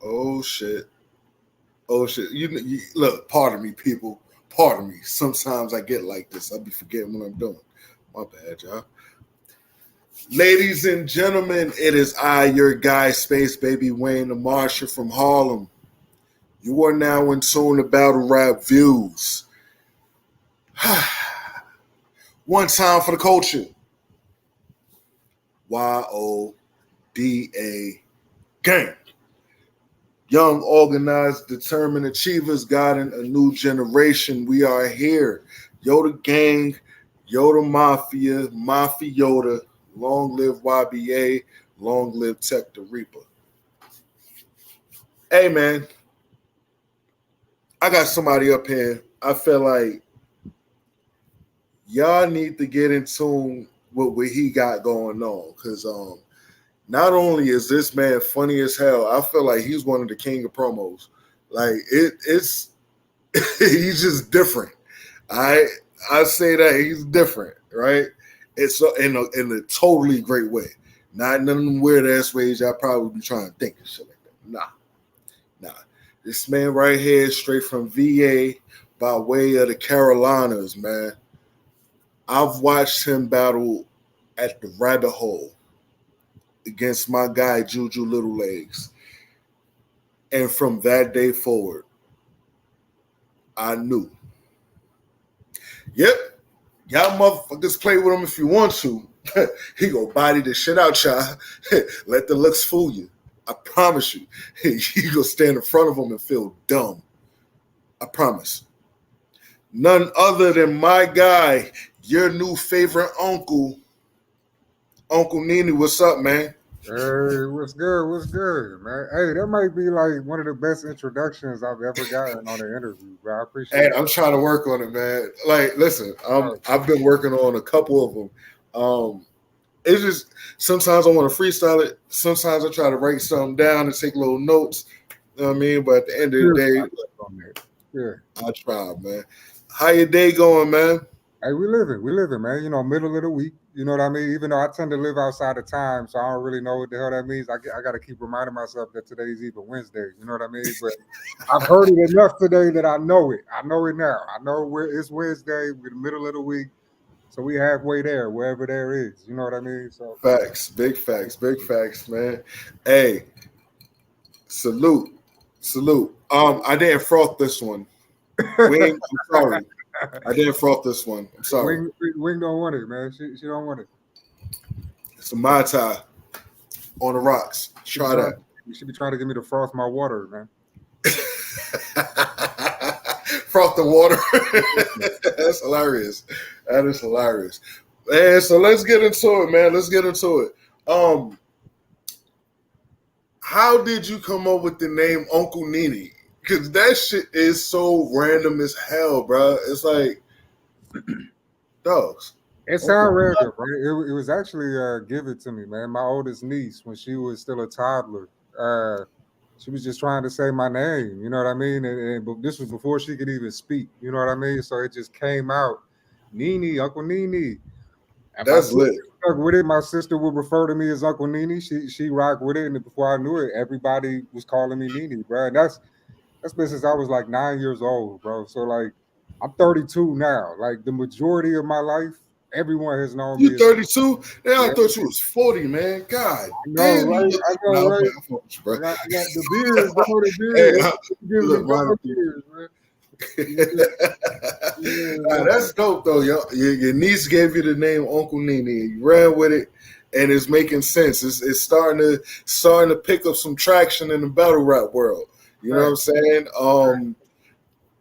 Oh shit. Oh shit. You look, pardon me, people. Pardon me. Sometimes I get like this. I'll be forgetting what I'm doing. My bad, y'all. Ladies and gentlemen, it is I, your guy, Space Baby Wayne the Marshall from Harlem. You are now in tune to Battle Rap Views. One time for the culture. YODA gang. Young, organized, determined achievers guiding a new generation. We are here. Yoda gang, Yoda Mafia, Mafia Yoda. Long live YBA. Long live Tech the Reaper. Hey, man. I got somebody up here. I feel like y'all need to get in tune with what he got going on. Because not only is this man funny as hell, I feel like he's one of the king of promos. Like it's he's just different. I say that he's different, right? It's in a totally great way. Not none of them weird ass ways y'all probably be trying to think and shit like that. Nah. This man right here is straight from VA by way of the Carolinas, man. I've watched him battle at the Rabbit Hole against my guy Juju Little Legs. And from that day forward, I knew. Yep, y'all motherfuckers play with him if you want to. He gonna body the shit out y'all. Let the looks fool you. I promise you. You gonna stand in front of him and feel dumb. I promise. None other than my guy, your new favorite uncle, Uncle NEENEE. What's up, man? Hey, what's good? What's good, man? Hey, that might be like one of the best introductions I've ever gotten on an interview, bro. I appreciate Hey, it. I'm trying to work on it, man. Like, listen, I've been working on a couple of them. It's just sometimes I want to freestyle it. Sometimes I try to write something down and take little notes. You know what I mean? But at the end of the day, Yeah. I try, man. How your day going, man? Hey, we living, man. You know, middle of the week. You know what I mean? Even though I tend to live outside of time, so I don't really know what the hell that means. I got to keep reminding myself that today's even Wednesday. You know what I mean? But I've heard it enough today that I know it. I know it now. I know it's Wednesday. We're the middle of the week. So we halfway there, wherever there is. You know what I mean? So Facts, big facts, man. Hey, salute. I didn't froth this one. Wing, I'm sorry. I didn't froth this one. I'm sorry. Wing don't want it, man. She don't want it. It's a Mai Tai on the rocks. Try that. You should be trying to get me to froth my water, man. Froth the water. That's hilarious. That is hilarious. Man, so let's get into it, man. Let's get into it. How did you come up with the name Uncle NEENEE? Because that shit is so random as hell, bro. It's like dogs. It sounds random, right? It was actually given to me, man. My oldest niece, when she was still a toddler, she was just trying to say my name. You know what I mean? But this was before she could even speak. You know what I mean? So it just came out, NEENEE, Uncle NEENEE. And that's lit. Stuck with it. My sister would refer to me as Uncle NEENEE. She rocked with it, and before I knew it, everybody was calling me NEENEE, bro. And that's been since I was like 9 years old, bro. So like, I'm 32 now. Like the majority of my life, everyone has known me. You 32? Yeah, I thought you was 40, man. God damn, right? I know, right? I got the beers, bro. The beers. Man. That's dope though. Your niece gave you the name Uncle NEENEE. You ran with it, and it's making sense. It's starting to pick up some traction in the battle rap world. You know what I'm saying?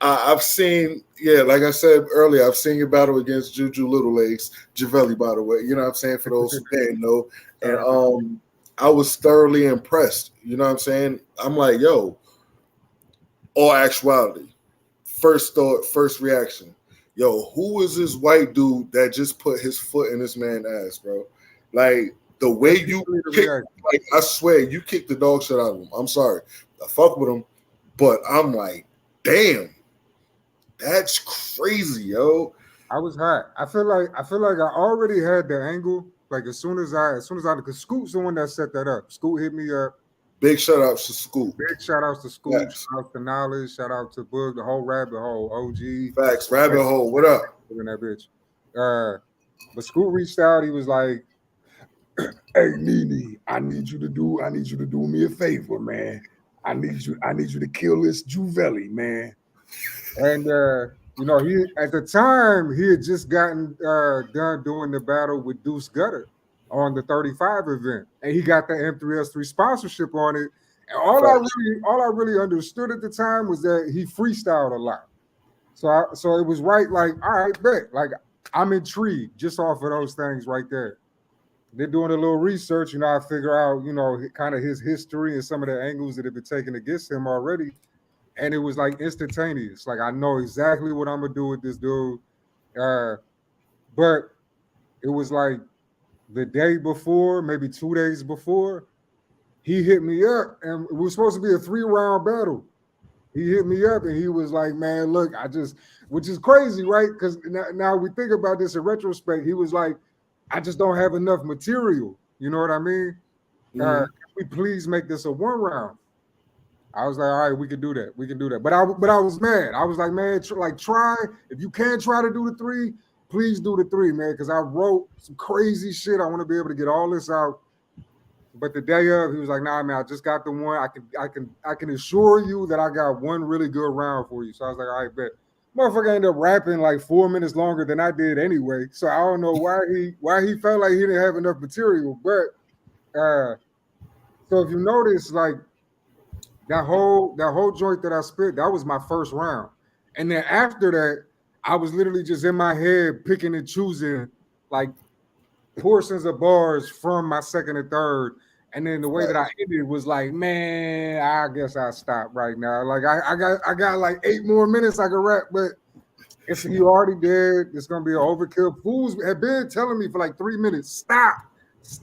I've seen, like I said earlier, I've seen you battle against Juju Little Legs, Javelli, by the way. You know what I'm saying? For those who didn't know, and I was thoroughly impressed. You know what I'm saying? I'm like, yo, all actuality. First thought, first reaction. Yo, who is this white dude that just put his foot in this man's ass, bro? Like the way you kick, like I swear, you kicked the dog shit out of him. I'm sorry, I fuck with him, but I'm like, damn, that's crazy, yo. I was hot. I feel like I already had the angle. Like as soon as I, because Scoot's the one that set that up. Scoot hit me up. Big shout outs to Scoop. Big shout outs to Scoop, Facts. shout out to Knowledge, shout out to Boog, the whole rabbit hole, OG. Facts. Rabbit hole. What up? In that bitch. But Scoop reached out. He was like, Hey NEENEE, I need you to do me a favor, man. I need you to kill this Juvelli, man. and you know, he at the time he had just gotten done doing the battle with Deuce Gutter on the 35 event, and he got the M3S3 sponsorship on it. And all I really understood at the time was that he freestyled a lot. So it was right, like, all right, bet. Like, I'm intrigued just off of those things right there. They're doing a little research, you know, I figure out, you know, kind of his history and some of the angles that have been taken against him already. And it was like instantaneous. Like, I know exactly what I'm gonna do with this dude. But it was like the day before, maybe 2 days before, he hit me up, and it was supposed to be a 3-round battle. He hit me up and he was like, man, look, which is crazy, right? Because now we think about this in retrospect. He was like, I just don't have enough material. You know what I mean? Can we please make this a 1-round? I was like, all right, we can do that. We can do that. But I was mad. I was like, man, try. If you can try to do the 3, please do the 3, man. Because I wrote some crazy shit. I want to be able to get all this out. But the day of, he was like, nah, man, I just got the 1. I can assure you that I got 1 really good round for you. So I was like, all right, bet. Motherfucker ended up rapping like 4 minutes longer than I did anyway. So I don't know why he felt like he didn't have enough material. But so if you notice, like that whole joint that I spit, that was my first round. And then after that, I was literally just in my head picking and choosing like portions of bars from my second and third. And then the way that I ended was like, man, I guess I'll stop right now. Like I got like 8 more minutes I can rap, but if you already did, it's gonna be an overkill. Fools have been telling me for like 3 minutes, stop.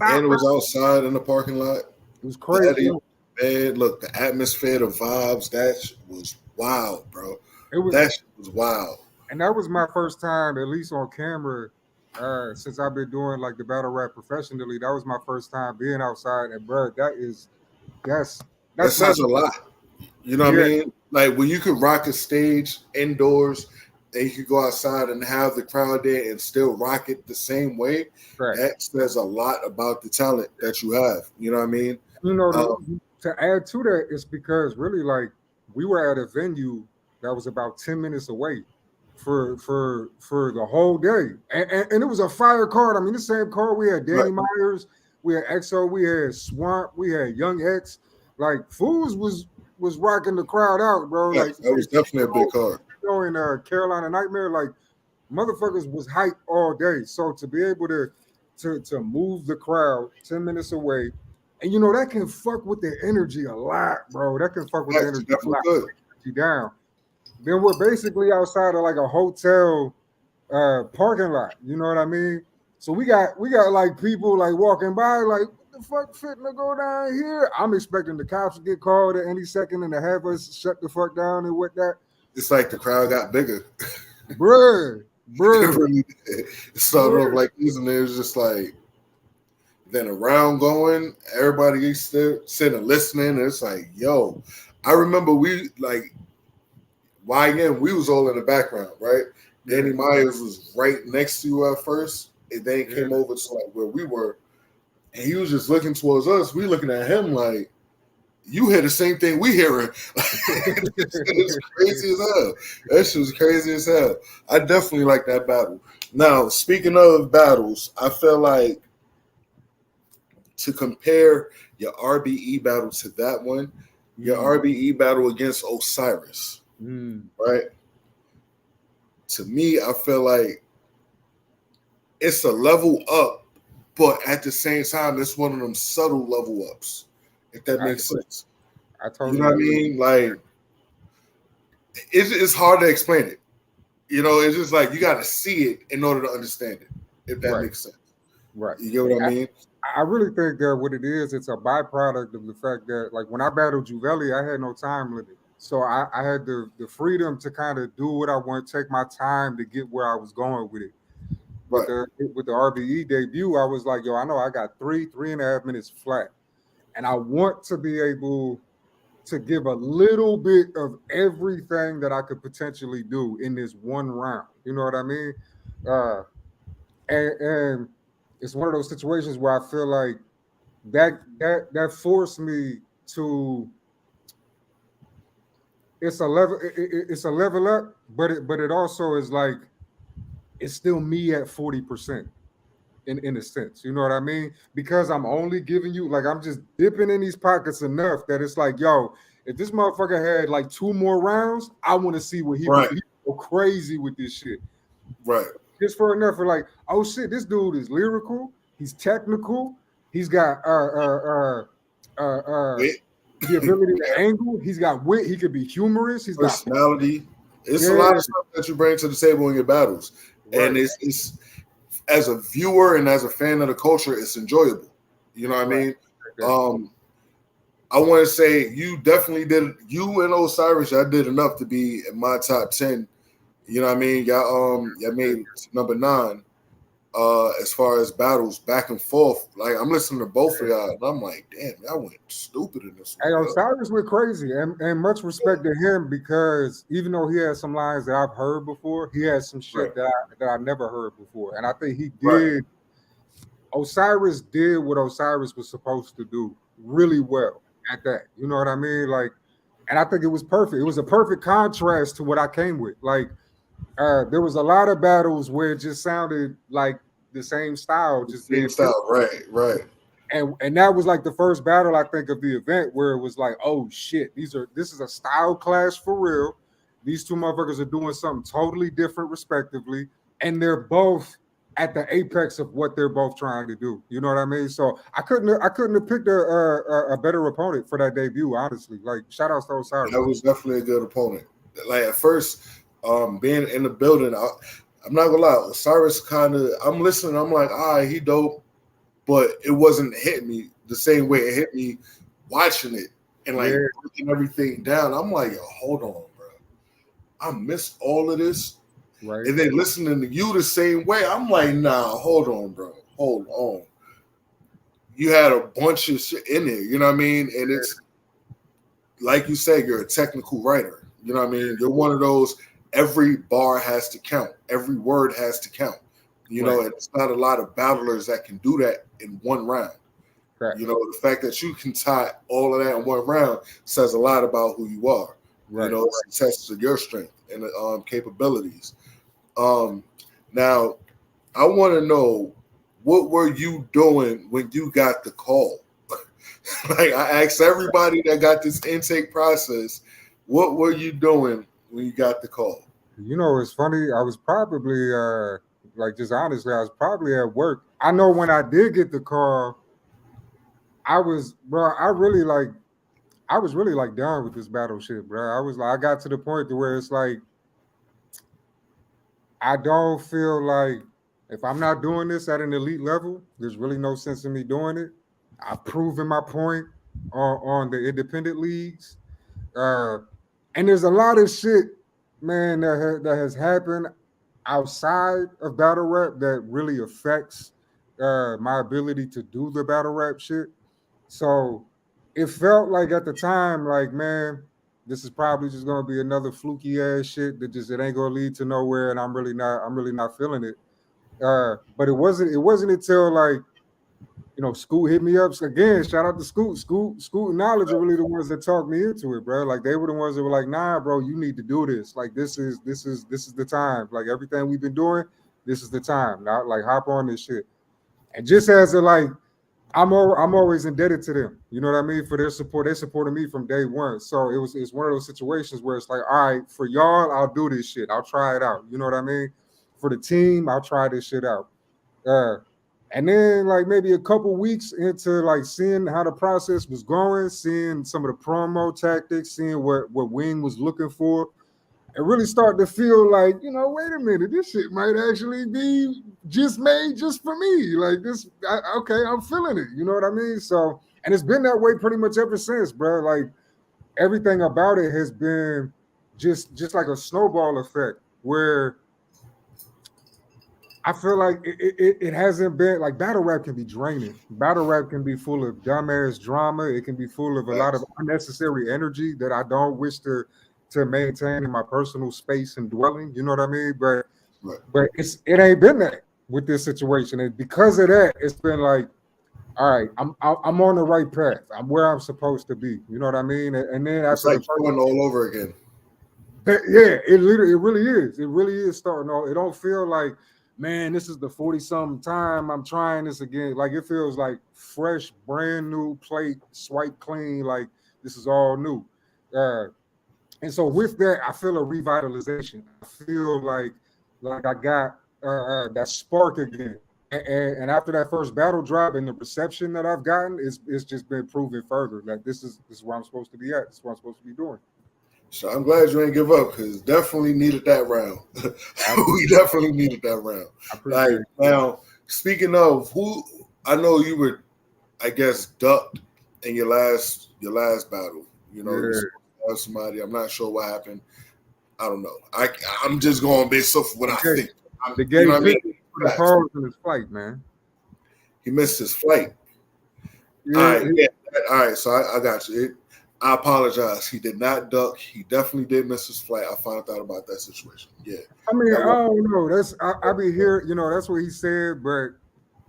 And it was outside in the parking lot. It was crazy. Man, look, the atmosphere, the vibes, that was wild, bro. That shit was wild. And that was my first time, at least on camera, since I've been doing like the battle rap professionally. That was my first time being outside, and bro, that says a lot. You know what I mean? Like when you could rock a stage indoors, and you could go outside and have the crowd there and still rock it the same way. Right. That says a lot about the talent that you have. You know what I mean? You know, to add to that, it's because really, like, we were at a venue that was about 10 minutes away for the whole day, and it was a fire card. I mean, the same card we had Danny Myers, we had EXO, we had Swamp, we had Young X. Like Fools was rocking the crowd out, bro. Yeah, like that was definitely a big card. You know, in Carolina Nightmare, like motherfuckers was hyped all day. So to be able to move the crowd 10 minutes away, and you know that can fuck with the energy a lot, bro. That can fuck with the energy a lot. Good. You down. Then we're basically outside of like a hotel parking lot. You know what I mean? So we got like people like walking by, like, what the fuck fitting to go down here? I'm expecting the cops to get called at any second and to have us shut the fuck down and whatnot. It's like the crowd got bigger. Bruh. It started off like this, and it was just like, then around going, everybody still sitting and listening. And it's like, yo, I remember we like, YN, we was all in the background, right? Danny Myers was right next to you at first, and then came over to like where we were, and he was just looking towards us. We looking at him like, you hear the same thing we hearing. It's crazy as hell. That shit was crazy as hell. I definitely like that battle. Now, speaking of battles, I feel like to compare your RBE battle to that one, your RBE battle against Osiris, right? To me, I feel like it's a level up, but at the same time, it's one of them subtle level ups. If that makes sense. I totally you know what I mean? Like, it's hard to explain it. You know, it's just like you got to see it in order to understand it, if that makes sense. Right. You get what I mean? I really think that what it is, it's a byproduct of the fact that, like, when I battled Juvelli, I had no time limit. So I had the freedom to kind of do what I want, take my time to get where I was going with it. With the RBE debut, I was like, yo, I know I got 3.5 minutes flat. and I want to be able to give a little bit of everything that I could potentially do in this one round. You know what I mean? Uh, and it's one of those situations where I feel like that forced me to. It's a level up, but it also is like it's still me at 40% in a sense. You know what I mean? Because I'm only giving you like I'm just dipping in these pockets enough that it's like, yo, if this motherfucker had like 2 more rounds, I want to see what he Right. would go crazy with this shit. Right. Just for enough for like, oh shit, this dude is lyrical, he's technical, he's got Wit, the ability to angle, he's got wit, he could be humorous, he's got personality. It's a yeah, lot of stuff that you bring to the table in your battles, right. and it's as a viewer and as a fan of the culture, it's enjoyable. You know what I mean? I want to say you definitely did. You and Osiris, y'all did enough to be in my top 10. You know what I mean? Y'all made number 9. As far as battles back and forth, like I'm listening to both of y'all, and I'm like, damn, y'all went stupid in this Hey, one. Osiris went crazy, and much respect to him because even though he has some lines that I've heard before, he has some shit Right. that I never heard before, and I think he did. Right. Osiris did what Osiris was supposed to do really well at that. You know what I mean? Like, and I think it was perfect. It was a perfect contrast to what I came with. Like, there was a lot of battles where it just sounded like the same style, just Same being style. Right. and that was like the first battle I think of the event where it was like, oh shit, this is a style clash for real. These two motherfuckers are doing something totally different, respectively, and they're both at the apex of what they're both trying to do. You know what I mean? So I couldn't have picked a better opponent for that debut. Honestly, like shout outs to Osiris. That was definitely a good opponent. Like at first, being in the building, I'm not gonna lie, Osiris kind of. I'm listening. I'm like, he dope, but it wasn't hitting me the same way it hit me watching it and like breaking everything down. I'm like, yo, hold on, bro. I missed all of this. Right. And then listening to you the same way, I'm like, nah, hold on, bro. Hold on. You had a bunch of shit in there, you know what I mean? And it's like you said, you're a technical writer. You know what I mean? You're one of those, every bar has to count. Every word has to count. You know, and it's not a lot of battlers that can do that in one round. Right. You know, the fact that you can tie all of that in one round says a lot about who you are. Right. You know, it's a test of your strength and capabilities. Now, I want to know, what were you doing when you got the call? Like I asked everybody that got this intake process, what were you doing when you got the call? You know, it's funny. I was probably like just honestly, I was probably at work. I know when I did get the call, I was really like done with this battle shit, bro. I was like, I got to the point to where it's like, I don't feel like if I'm not doing this at an elite level, there's really no sense in me doing it. I've proven my point on the independent leagues. And there's a lot of shit, man, that has happened outside of battle rap that really affects my ability to do the battle rap shit. So it felt like at the time, like, man, this is probably just gonna be another fluky ass shit that just it ain't gonna lead to nowhere, and I'm really not feeling it. But it wasn't until like, you know, Scoot hit me up again. Shout out to Scoot. Scoot and Knowledge are really the ones that talked me into it, bro. Like they were the ones that were like, nah, bro, you need to do this. Like this is the time. Like everything we've been doing, this is the time. Now, like hop on this shit. And just as a like, I'm always indebted to them. You know what I mean? For their support. They supported me from day one. So it's one of those situations where it's like, all right, for y'all, I'll do this shit. I'll try it out. You know what I mean? For the team, I'll try this shit out. And then like maybe a couple weeks into like seeing how the process was going, seeing some of the promo tactics, seeing what Wing was looking for, and really starting to feel like, you know, wait a minute, this shit might actually be just made just for me. Like this, okay, I'm feeling it. You know what I mean? So, and it's been that way pretty much ever since, bro. Like everything about it has been just like a snowball effect where I feel like it hasn't been like battle rap can be draining. Battle rap can be full of dumbass drama. It can be full of a lot of unnecessary energy that I don't wish to maintain in my personal space and dwelling. You know what I mean? But it ain't been that with this situation, and because of that, it's been like, all right, I'm on the right path. I'm where I'm supposed to be. You know what I mean? And then It's after like the first, starting all over again. yeah, it really is. It really is starting off. It don't feel like, man, this is the 40-something time I'm trying this again. Like it feels like fresh, brand new plate, swipe clean, like this is all new. And so with that, I feel a revitalization. I feel like I got that spark again. And after that first battle drop and the reception that I've gotten, it's just been proven further that this is where I'm supposed to be at. This is what I'm supposed to be doing. So I'm glad you ain't give up because definitely needed that round. We definitely needed that round. I appreciate it. Now, speaking of who, I know you were, I guess, ducked in your last battle. You know, you saw somebody. I'm not sure what happened. I don't know. I'm just going based off what I think. The game, you know what I mean? The pause in his flight, man. He missed his flight. Yeah, all right. So I got you. I apologize. He did not duck. He definitely did miss his flight. I found out about that situation. Yeah. I mean, I don't know. That's I be here. You know, that's what he said. But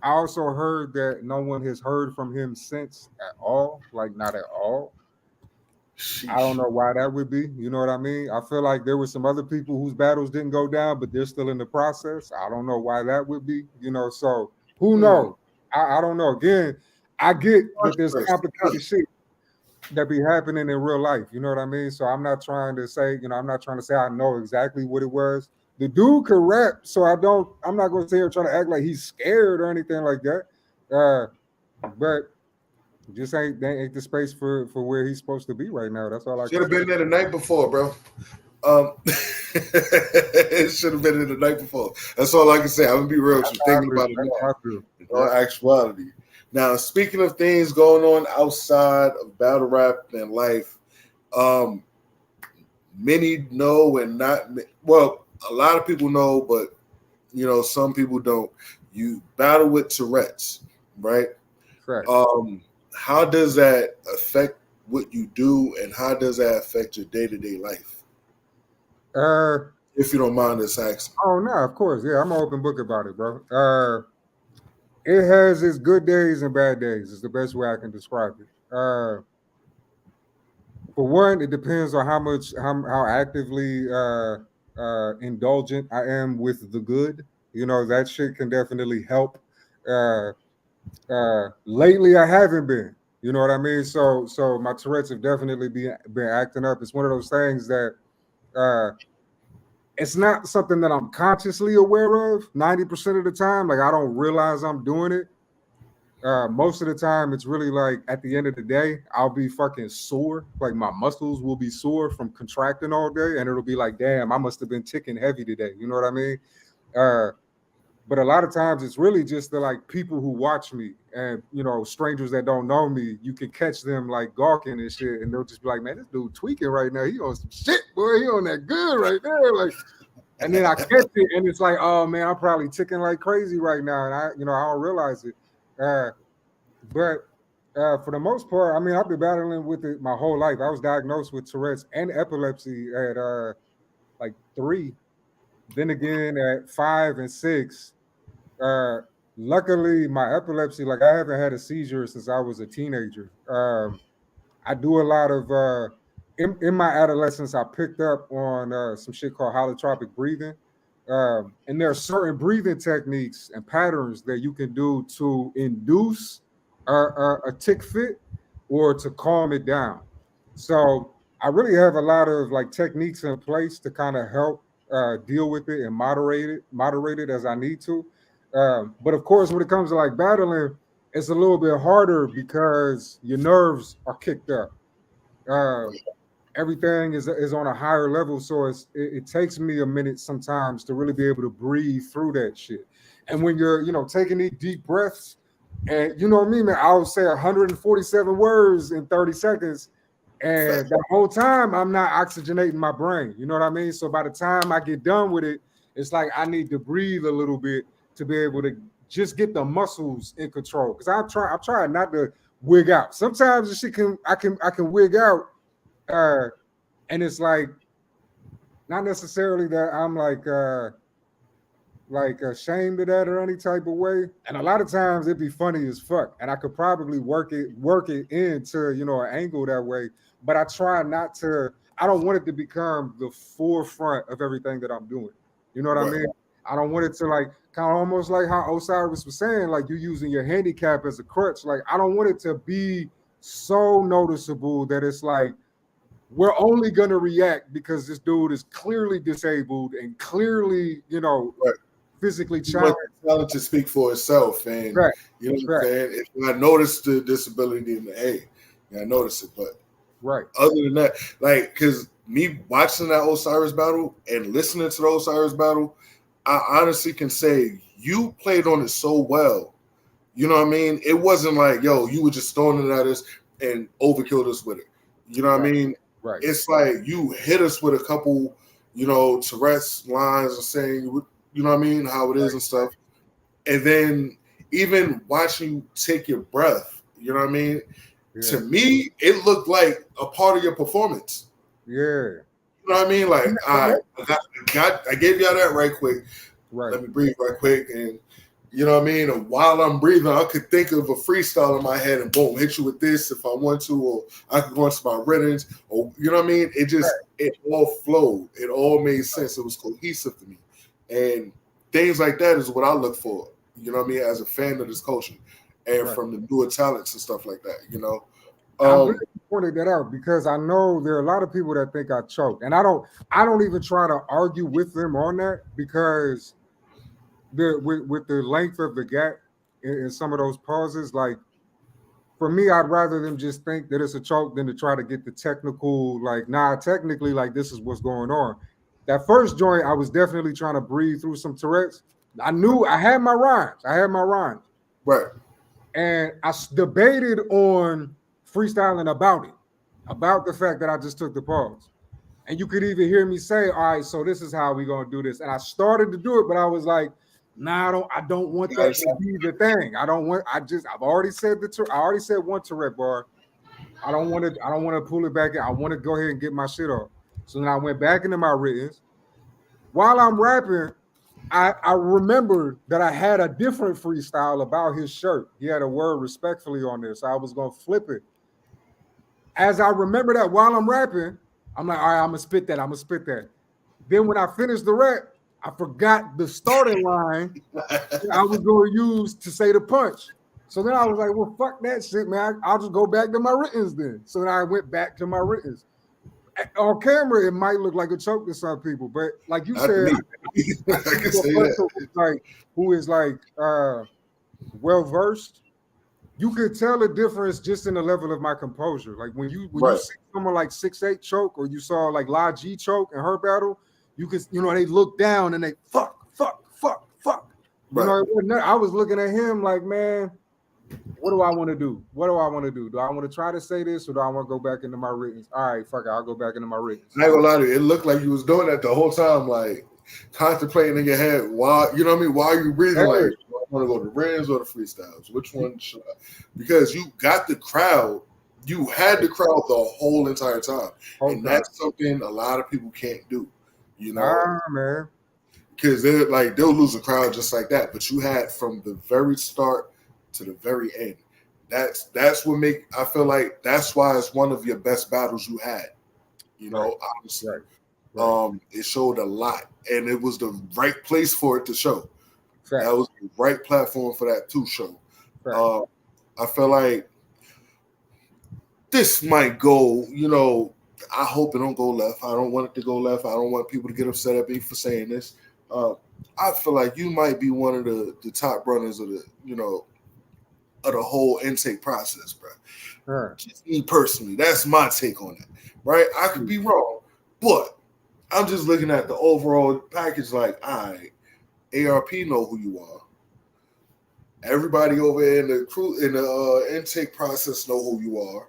I also heard that no one has heard from him since at all. Like not at all. Sheesh. I don't know why that would be. You know what I mean? I feel like there were some other people whose battles didn't go down, but they're still in the process. I don't know why that would be. You know, so who knows? I don't know. Again, I get that there's complicated shit that be happening in real life. You know what I mean? So I'm not trying to say, I'm not trying to say I know exactly what it was. The dude could rap, so I'm not going to sit here trying to act like he's scared or anything like that. But just ain't the space for where he's supposed to be right now. That's all I should have been there the night before, bro. It should have been there the night before. That's all I can say. I'm gonna be real with you. Thinking about it now. In all actuality. Now, speaking of things going on outside of battle rap and life, many know and not. Well, a lot of people know, but some people don't. You battle with Tourette's, right? Correct. How does that affect what you do, and how does that affect your day-to-day life? If you don't mind us asking. Oh no, of course, yeah, I'm an open book about it, bro. It has its good days and bad days. Is the best way I can describe it. For one, it depends on how actively indulgent I am with the good. That shit can definitely help. Lately, I haven't been. You know what I mean? So my Tourette's have definitely been acting up. It's one of those things that it's not something that I'm consciously aware of 90% of the time. Like I don't realize I'm doing it. Most of the time, it's really like at the end of the day, I'll be fucking sore. Like my muscles will be sore from contracting all day, and it'll be like, damn, I must have been ticking heavy today. You know what I mean? But a lot of times it's really just the like people who watch me and strangers that don't know me. You can catch them like gawking and shit, and they'll just be like, "Man, this dude tweaking right now. He on some shit, boy. He on that good right there." Like, and then I catch it, and it's like, "Oh man, I'm probably ticking like crazy right now," and I don't realize it. But for the most part, I mean, I've been battling with it my whole life. I was diagnosed with Tourette's and epilepsy at like 3. Then again at 5 and 6. Luckily, my epilepsy, like I haven't had a seizure since I was a teenager. I do a lot of in my adolescence, I picked up on some shit called holotropic breathing. And there are certain breathing techniques and patterns that you can do to induce a tick fit or to calm it down. So I really have a lot of like techniques in place to kind of help deal with it and moderate it as I need to. But of course, when it comes to like battling, it's a little bit harder because your nerves are kicked up. Everything is on a higher level, so it takes me a minute sometimes to really be able to breathe through that shit. And when you're taking these deep breaths, and you know what I mean, man, I'll say 147 words in 30 seconds. And the whole time I'm not oxygenating my brain. You know what I mean? So by the time I get done with it, it's like I need to breathe a little bit to be able to just get the muscles in control. Because I'm trying not to wig out. Sometimes the shit I can wig out, and it's like not necessarily that I'm like ashamed of that or any type of way. And a lot of times it'd be funny as fuck. And I could probably work it into, you know, an angle that way. But I try not to, I don't want it to become the forefront of everything that I'm doing. You know what I mean? I don't want it to like kind of almost like how Osiris was saying, like you using your handicap as a crutch. Like I don't want it to be so noticeable that it's like we're only gonna react because this dude is clearly disabled and clearly, you know, physically challenged. Talent to speak for itself, and you know what I'm saying. If I notice the disability in the I notice it, but other than that, like, because me watching that Osiris battle and listening to the Osiris battle, I honestly can say you played on it so well. You know what I mean? It wasn't like, yo, you were just throwing it at us and overkilled us with it. You know what I mean? It's like you hit us with a couple, you know, Tourette's lines and saying, you know what I mean, how it is and stuff. And then even watching you take your breath, you know what I mean? Yeah. To me, it looked like a part of your performance. Yeah. You know what I mean? Like, I gave y'all that right quick. Let me breathe right quick. And you know what I mean? And while I'm breathing, I could think of a freestyle in my head and boom, hit you with this if I want to, or I could go into my rhythms, or you know what I mean? It just it all flowed. It all made sense. It was cohesive to me. And things like that is what I look for, you know what I mean, as a fan of this culture and from the newer talents and stuff like that, you know. I really pointed that out because I know there are a lot of people that think I choked. And I don't even try to argue with them on that because with the length of the gap in some of those pauses, like for me, I'd rather them just think that it's a choke than to try to get the technical, like, nah, technically, like this is what's going on. That first joint, I was definitely trying to breathe through some Tourette's. I knew I had my rhymes. Right. And I debated on freestyling about the fact that I just took the pause. And you could even hear me say, all right, so this is how we're going to do this. And I started to do it, but I was like, nah, I don't want that to be the thing. I've already said I already said one Tourette bar. I don't want to pull it back in. I want to go ahead and get my shit off. So then I went back into my writtens. While I'm rapping, I remembered that I had a different freestyle about his shirt. He had a word respectfully on there, so I was going to flip it. As I remember that while I'm rapping, I'm like, all right, I'm going to spit that. Then when I finished the rap, I forgot the starting line I was going to use to say the punch. So then I was like, well, fuck that shit, man. I'll just go back to my writtens then. So then I went back to my writtens. On camera, it might look like a choke to some people, but like you said, I can say that. Like, who is like well versed, you could tell the difference just in the level of my composure. Like when you see someone like 6'8" choke, or you saw like La G choke in her battle, you could, you know, they look down and they fuck. You know, I was looking at him like, man, what do I want to do? Do I want to try to say this, or do I want to go back into my writtens? All right, fuck it, I'll go back into my writtens. I ain't gonna lie to you, it looked like you was doing that the whole time, like contemplating in your head while, you know what I mean, while you breathing, like, do I want to go to the rims or the freestyles? Which one should I? Because you got the crowd, you had the crowd the whole entire time. That's something a lot of people can't do, you know? Man. Because they'll lose a crowd just like that. But you had from the very start to the very end. That's what I feel like that's why it's one of your best battles you had. You know, honestly. It showed a lot, and it was the right place for it to show. That was the right platform for that to show. I feel like this might go, you know, I hope it don't go left. I don't want it to go left. I don't want people to get upset at me for saying this. I feel like you might be one of the top runners of the, you know, of the whole intake process, bro. Just me personally, that's my take on it, right? I could be wrong, but I'm just looking at the overall package like, all right, ARP know who you are. Everybody over in the crew, in the intake process know who you are.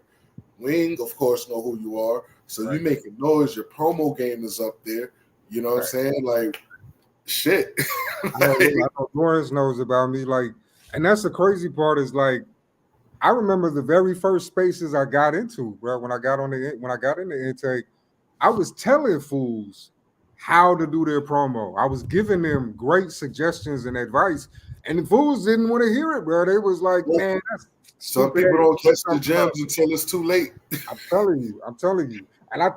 Wing, of course, know who you are. So you making noise, your promo game is up there. You know what I'm saying? Like, shit. I know Lawrence knows about me. Like, and that's the crazy part is like, I remember the very first spaces I got into, bro. When I got in the intake, I was telling fools how to do their promo. I was giving them great suggestions and advice, and the fools didn't want to hear it, bro. They was like, "Man, that's Some stupid." people don't catch the Talking about. gems until it's too late. I'm telling you, and I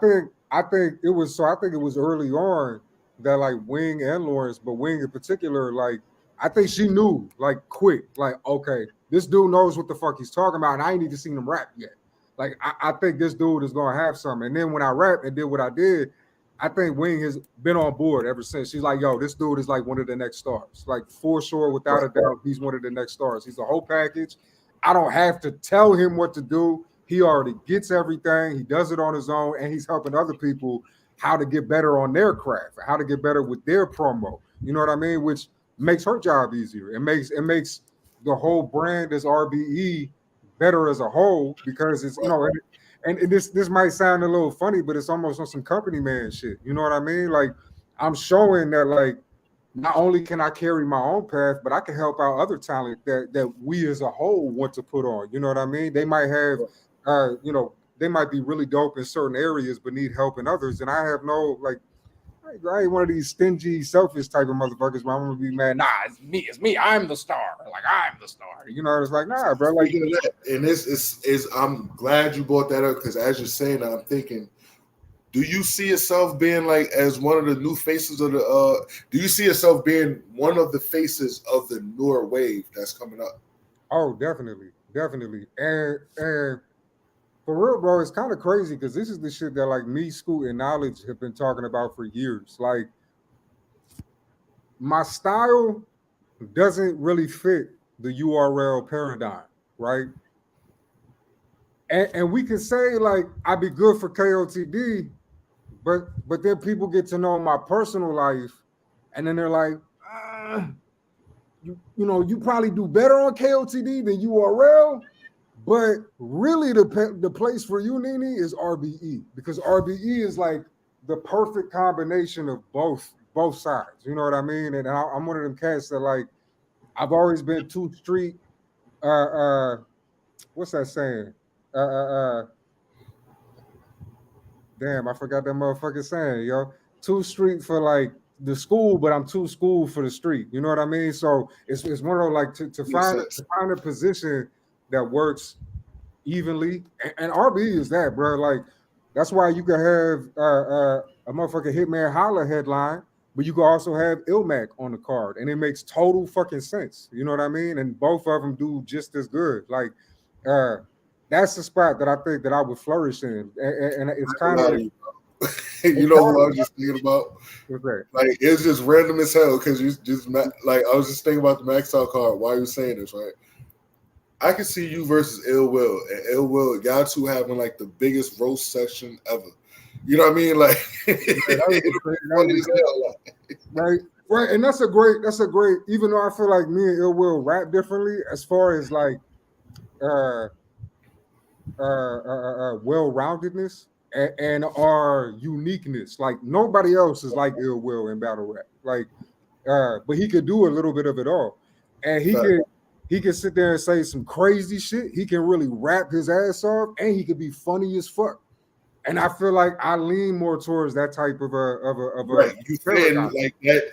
think it was so. I think it was early on that like Wing and Lawrence, but Wing in particular, like I think she knew like quick, like okay, this dude knows what the fuck he's talking about, and I ain't even seen him rap yet. Like I think this dude is gonna have something. And then when I rapped and did what I did, I think Wing has been on board ever since. She's like, yo, this dude is like one of the next stars. Like for sure, without a doubt, he's one of the next stars. He's a whole package. I don't have to tell him what to do. He already gets everything. He does it on his own, and he's helping other people how to get better on their craft, how to get better with their promo. You know what I mean? Which makes her job easier. It makes the whole brand as RBE better as a whole because it's and this might sound a little funny, but it's almost on some company man shit. You know what I mean? Like I'm showing that like not only can I carry my own path, but I can help out other talent that we as a whole want to put on. You know what I mean? They might have they might be really dope in certain areas, but need help in others. And I have no like, I ain't one of these stingy, selfish type of motherfuckers where I'm gonna be mad. Nah, it's me. I'm the star. Like I'm the star. You know, it's like nah, bro. Like, Speaking of that, and this is I'm glad you brought that up because as you're saying that, I'm thinking, do you see yourself being like as one of the new faces of the? Do you see yourself being one of the faces of the newer wave that's coming up? oh, definitely. And for real, bro, it's kind of crazy because this is the shit that like me, Scoot, and Knowledge have been talking about for years. Like my style doesn't really fit the URL paradigm, right? And we can say like I'd be good for KOTD, but then people get to know my personal life, and then they're like, you probably do better on KOTD than URL. But really, the place for you, NEENEE, is RBE because RBE is like the perfect combination of both sides. You know what I mean? And I'm one of them cats that like I've always been too street. What's that saying? Damn, I forgot that motherfucking saying, yo. Too street for like the school, but I'm too school for the street. You know what I mean? So it's one of those like to find a position that works evenly. And RB is that, bro. Like that's why you can have a motherfucking Hitman Holla headline, but you can also have Ilmac on the card, and it makes total fucking sense. You know what I mean? And both of them do just as good. Like that's the spot that I think that I would flourish in, and it's kind of. You know what I was just thinking about? Okay. Like it's just random as hell because you just like I was just thinking about the Max Out card while you were saying this, right? I can see you versus Ill Will and Ill Will, y'all two having like the biggest roast session ever. You know what I mean? Like, right, and that's a great. Even though I feel like me and Ill Will rap differently, as far as like well-roundedness and our uniqueness. Like nobody else is like Ill Will in battle rap. Like, but he could do a little bit of it all, and he can sit there and say some crazy shit. He can really rap his ass off, and he could be funny as fuck. And I feel like I lean more towards that type of right. You fit like that.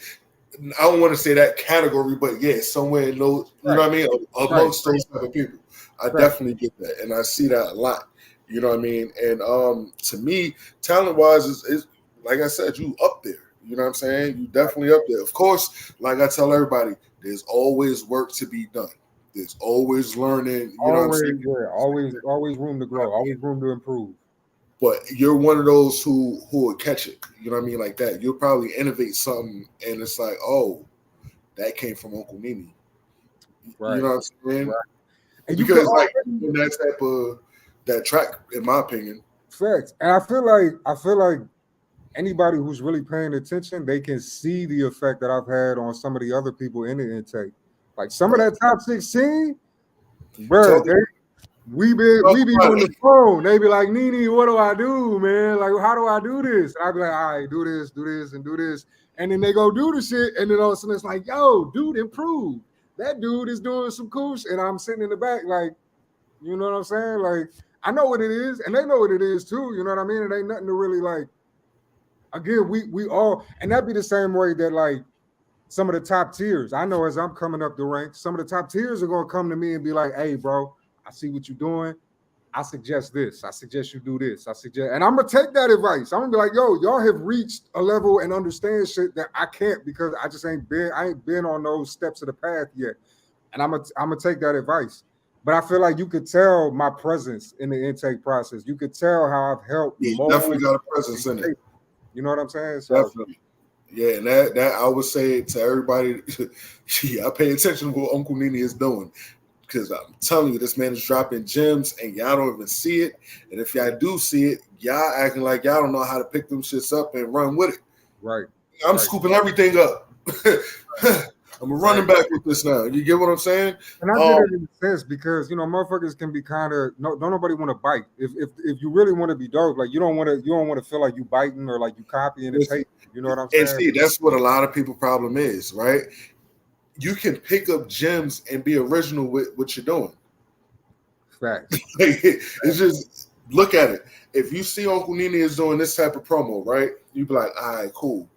I don't want to say that category, but yeah, somewhere in those, you know what I mean, amongst those type of people. I definitely get that, and I see that a lot. You know what I mean? And to me, talent wise, is like I said, you up there. You know what I'm saying? You definitely up there. Of course, like I tell everybody, there's always work to be done. There's always learning. You know what I'm saying? Yeah, always room to grow. Always room to improve. But you're one of those who will catch it. You know what I mean? Like that. You'll probably innovate something, and it's like, oh, that came from Uncle NEENEE. Right. You know what I'm saying? Right. And because like that type of that track, in my opinion. Facts. And I feel like anybody who's really paying attention, they can see the effect that I've had on some of the other people in the intake. Like some of that top 16, bro, we be on the phone. They be like, NEENEE, what do I do, man? Like, how do I do this? And I be like, all right, do this, and do this. And then they go do the shit, and then all of a sudden it's like, yo, dude, improve. That dude is doing some cool shit. And I'm sitting in the back, like, you know what I'm saying? Like, I know what it is, and they know what it is too. You know what I mean? It ain't nothing to really like. Again, we all, and that'd be the same way that like some of the top tiers. I know as I'm coming up the ranks, some of the top tiers are gonna come to me and be like, "Hey, bro, I see what you're doing. I suggest this. I suggest you do this. I suggest," and I'm gonna take that advice. I'm gonna be like, "Yo, y'all have reached a level and understand shit that I can't because I just ain't been on those steps of the path yet." And I'm gonna take that advice. But I feel like you could tell my presence in the intake process. You could tell how I've helped. Yeah, you definitely got a presence in it. You know what I'm saying? So, definitely. Yeah, and that I would say to everybody, I pay attention to what Uncle NEENEE is doing. Because I'm telling you, this man is dropping gems and y'all don't even see it. And if y'all do see it, y'all acting like y'all don't know how to pick them shits up and run with it. Right. I'm scooping everything up. I'm a running back with this now. You get what I'm saying? And I get it in a sense because motherfuckers can be kind of don't nobody want to bite. If you really want to be dope, like you don't want to feel like you biting or like you copying and taking. You know what I'm saying? And see, that's what a lot of people problem is, right? You can pick up gems and be original with what you're doing. Facts. It's just look at it. If you see Uncle NEENEE is doing this type of promo, right? You be like, all right, cool.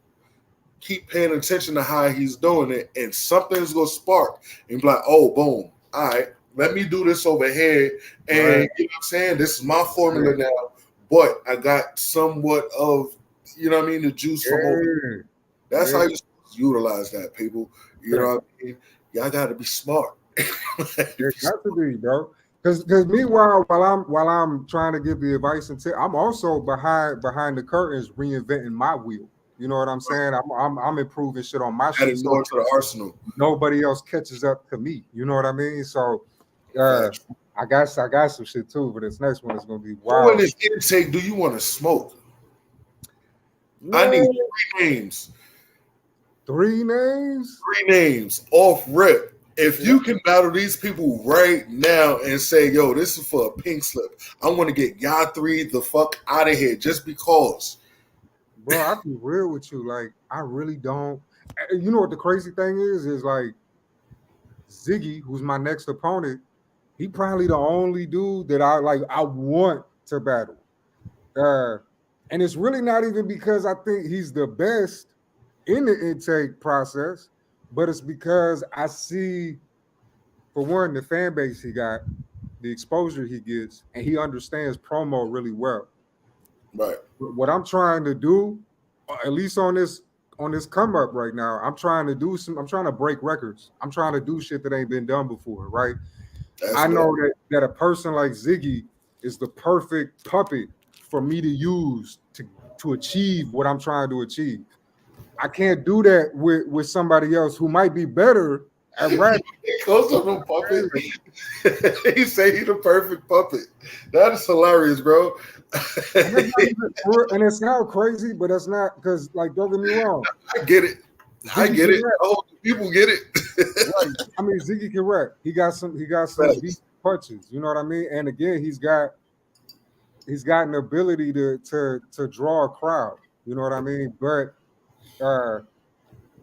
Keep paying attention to how he's doing it, and something's gonna spark. And be like, oh, boom. All right, let me do this over here. And you know what I'm saying? This is my formula now, but I got somewhat of, you know what I mean, the juice from over here. That's how you utilize that, people. You know what I mean? Y'all gotta be smart. You got to be, bro. Because meanwhile, while I'm trying to give the advice and I'm also behind the curtains reinventing my wheel. You know what I'm saying? I'm improving shit on my shit. Adding more to the arsenal. Nobody else catches up to me. You know what I mean? So I got some shit too, but this next one is gonna be wild. Who in this intake do you want to smoke? I need 3 names. 3 names? 3 names off rip. If you can battle these people right now and say, yo, this is for a pink slip, I want to get y'all 3 the fuck out of here just because. Bro, I'll be real with you. Like, I really don't. You know what the crazy thing is like Ziggy, who's my next opponent, he probably the only dude that I want to battle. And it's really not even because I think he's the best in the intake process, but it's because I see, for one, the fan base he got, the exposure he gets, and he understands promo really well. Right. What I'm trying to do, at least on this come up right now, I'm trying to break records. I'm trying to do shit that ain't been done before, right? I know that a person like Ziggy is the perfect puppet for me to use to achieve what I'm trying to achieve. I can't do that with somebody else who might be better at rapping. Puppet. He say he the perfect puppet. That is hilarious, bro. And it's not crazy, but that's not because, like, don't get me wrong. I get it. Oh, people get it. Right. I mean, Ziggy can rap. He got some deep punches. You know what I mean? And again, he's got an ability to draw a crowd. You know what I mean? But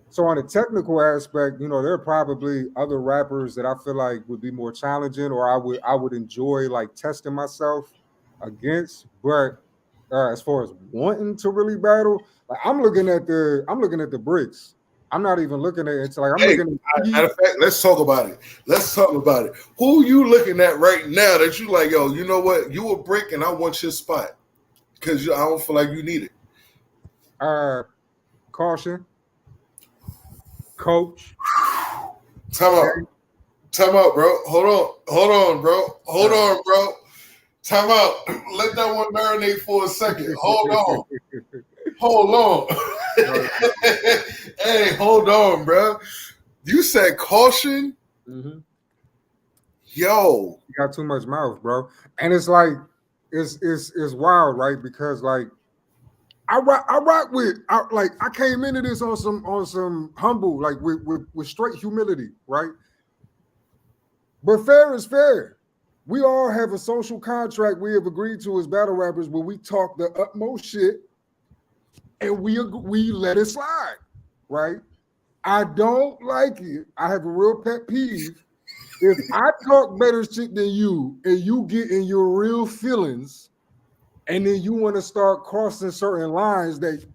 so on the technical aspect, there are probably other rappers that I feel like would be more challenging, or I would enjoy like testing myself against. But as far as wanting to really battle, like I'm looking at the bricks. I'm not even looking at it. Like looking at. Matter of fact, let's talk about it. Who you looking at right now that you like? Yo, you know what? You a brick, and I want your spot because I don't feel like you need it. Caution. Coach. Time out, bro. Hold on, bro. Time out. Let that one marinate for a second. Hold on. Hey, hold on, bro. You said caution? Mm-hmm. Yo. You got too much mouth, bro. And it's like, it's wild, right? Because like, I rock with I came into this on some humble, like with straight humility, right? But fair is fair. we all have a social contract we have agreed to as battle rappers where we talk the utmost shit and we let it slide, right? I don't like it. I have a real pet peeve. If I talk better shit than you and you get in your real feelings and then you want to start crossing certain lines that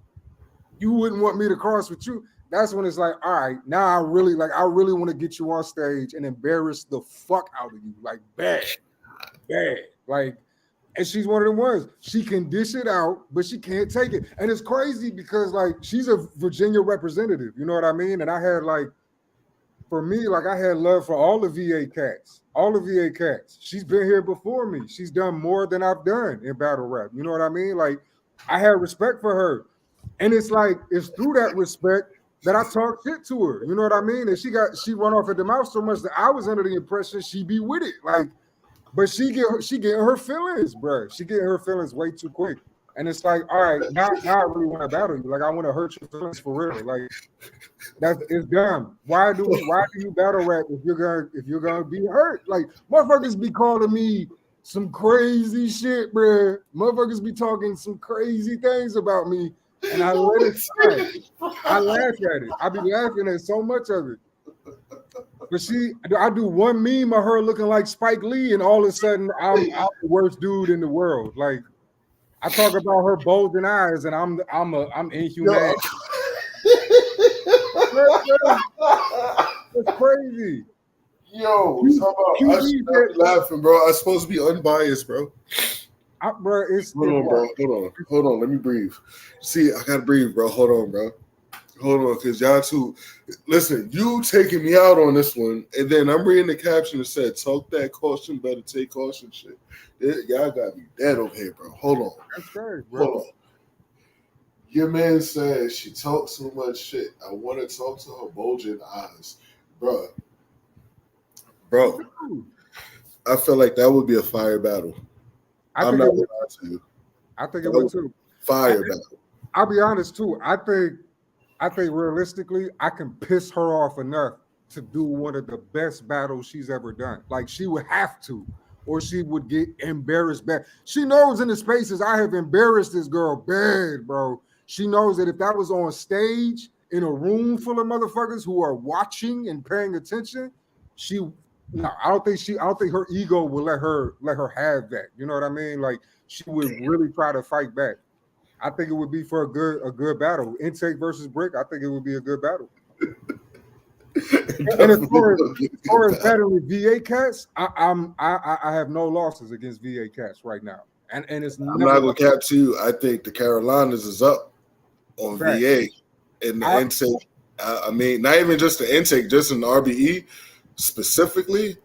you wouldn't want me to cross with you, that's when it's like, all right, now I really want to get you on stage and embarrass the fuck out of you, like bad, like. And she's one of the ones. She can dish it out, but she can't take it. And it's crazy because like she's a Virginia representative, you know what I mean? And I had like, for me, like I had love for all the VA cats, She's been here before me. She's done more than I've done in battle rap. You know what I mean? Like I had respect for her. And it's like, it's through that respect that I talk shit to her. You know what I mean? And she run off at the mouth so much that I was under the impression she'd be with it. Like, but she getting her feelings, bro. She getting her feelings way too quick. And it's like, all right, now I really want to battle you. Like, I want to hurt your feelings for real. Like, it's dumb. Why do you battle rap if you're gonna be hurt? Like, motherfuckers be calling me some crazy shit, bro. Motherfuckers be talking some crazy things about me, and I let it slide. I laugh at it. I be laughing at so much of it. But I do one meme of her looking like Spike Lee, and all of a sudden I'm the worst dude in the world. Like I talk about her bulging eyes, and I'm inhumane. It's crazy. Yo, I should not be laughing, bro. I'm supposed to be unbiased, bro. Bro, Hold on. Let me breathe. See, I gotta breathe, bro. Hold on, because y'all two, listen, you taking me out on this one, and then I'm reading the caption that said, talk that caution, better take caution shit. Y'all got me dead over here, bro. Hold on. That's crazy, bro. Hold on. Your man says she talks so much shit. I want to talk to her bulging eyes. Bro, I feel like that would be a fire battle. I'm not gonna lie to you. I think it would too. Fire battle. I'll be honest too. I think realistically, I can piss her off enough to do one of the best battles she's ever done. Like she would have to, or she would get embarrassed bad. She knows in the spaces I have embarrassed this girl bad, bro. She knows that if that was on stage in a room full of motherfuckers who are watching and paying attention, I don't think her ego will let her have that. You know what I mean? Like she would really try to fight back. I think it would be for a good battle. Intake versus Brick, I think it would be a good battle. And as far as battling VA cats, I have no losses against VA cats right now. And it's I'm not gonna cap to you. I think the Carolinas is up on VA and the intake. I mean, not even just the intake, just in the RBE specifically,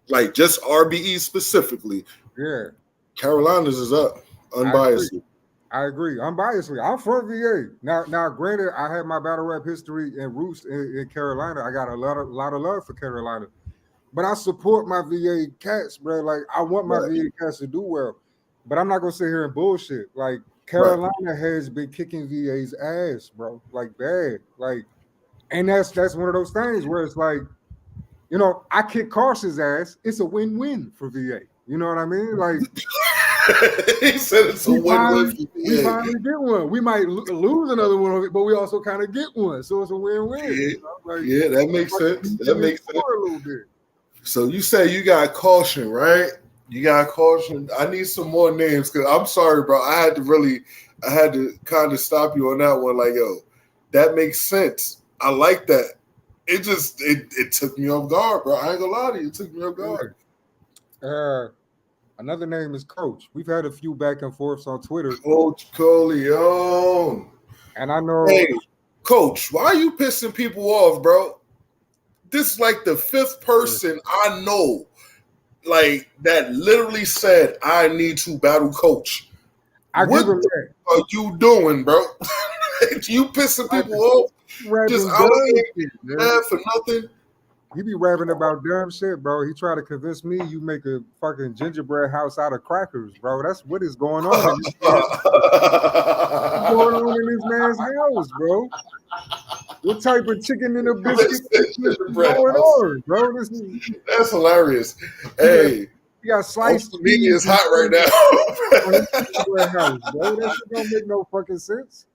like just RBE specifically. Yeah, Carolinas is up unbiased. I agree. Unbiasedly, I'm from VA. Now, granted, I had my battle rap history and roots in Carolina. I got a lot of love for Carolina, but I support my VA cats, bro. Like I want my VA cats to do well, but I'm not gonna sit here and bullshit. Like Carolina has been kicking VA's ass, bro. Like bad. Like, and that's one of those things where it's like, you know, I kick Carson's ass. It's a win-win for VA. You know what I mean? Like. He said it's a win-win. We finally get one. We might lose another one of it, but we also kind of get one. So it's a win-win. Yeah, you know? Like, that makes sense. That makes sense. A little bit. So you say you got caution, right? You got caution. I need some more names because I'm sorry, bro. I had to kind of stop you on that one. Like, yo, that makes sense. I like that. It took me off guard, bro. I ain't gonna lie to you. It took me off guard. Another name is Coach. We've had a few back and forths on Twitter. Coach Coleon. And I know. Hey, Coach, why are you pissing people off, bro? This is like the fifth person I know, like that literally said, I need to battle Coach. What are you doing, bro? You pissing people off? Just out here mad for nothing. He be rapping about dumb shit, bro. He tried to convince me you make a fucking gingerbread house out of crackers, bro. That's what is going on. What's going on in this man's house, bro? What type of chicken in a biscuit is going on, bro? That's hilarious. Hey, He got sliced Uncle NEENEE is hot right on his now. gingerbread house, bro. That shit don't make no fucking sense.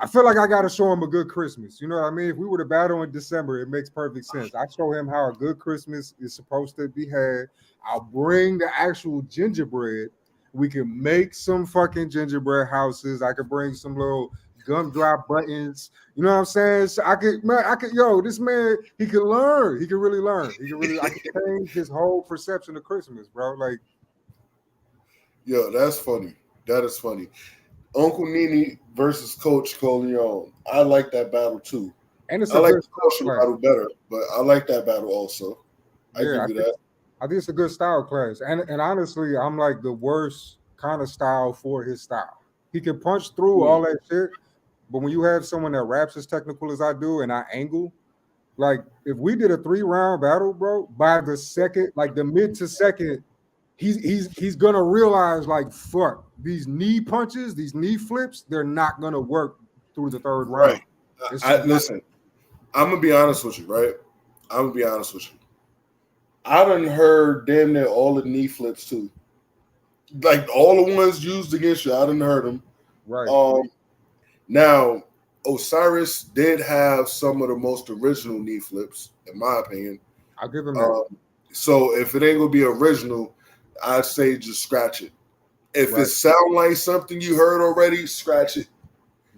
I feel like I gotta show him a good Christmas. You know what I mean? If we were to battle in December, it makes perfect sense. I show him how a good Christmas is supposed to be had. I'll bring the actual gingerbread. We can make some fucking gingerbread houses. I could bring some little gumdrop buttons. You know what I'm saying? So this man, he can learn. He can really learn. I can change his whole perception of Christmas, bro. Like, Yo, that's funny. That is funny. Uncle NEENEE versus Coach Coleon. I like that battle too. and it's I a like good the Coach class. battle better, but I like that battle also. I Yeah, give you that. I think it's a good style class. And honestly, I'm like the worst kind of style for his style. He can punch through all that shit, but when you have someone that raps as technical as I do and I angle, like if we did a 3-round battle, bro, by the second, like the mid to second, he's gonna realize like fuck, these knee punches, these knee flips, they're not gonna work through the third round. Right. Listen, I'm gonna be honest with you, right? I'm gonna be honest with you. I done heard damn near all the knee flips too. Like all the ones used against you, I done heard them. Right. Now, Osiris did have some of the most original knee flips, in my opinion. I'll give him that. So if it ain't gonna be original, I'd say just scratch it. If it sound like something you heard already, scratch it.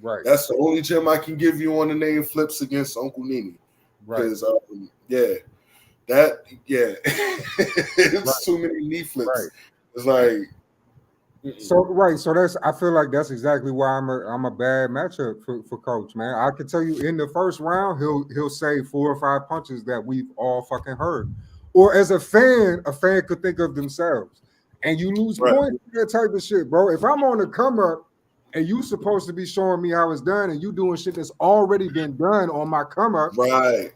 Right. That's the only gem I can give you on the name flips against Uncle NEENEE. Because it's too many knee flips. Right. It's like so that's I feel like that's exactly why I'm a bad matchup for Coach, man. I can tell you in the first round he'll say 4 or 5 punches that we've all fucking heard. Or as a fan could think of themselves. And you lose points for that type of shit, bro. If I'm on the come up and you supposed to be showing me how it's done and you doing shit that's already been done on my come up. Right.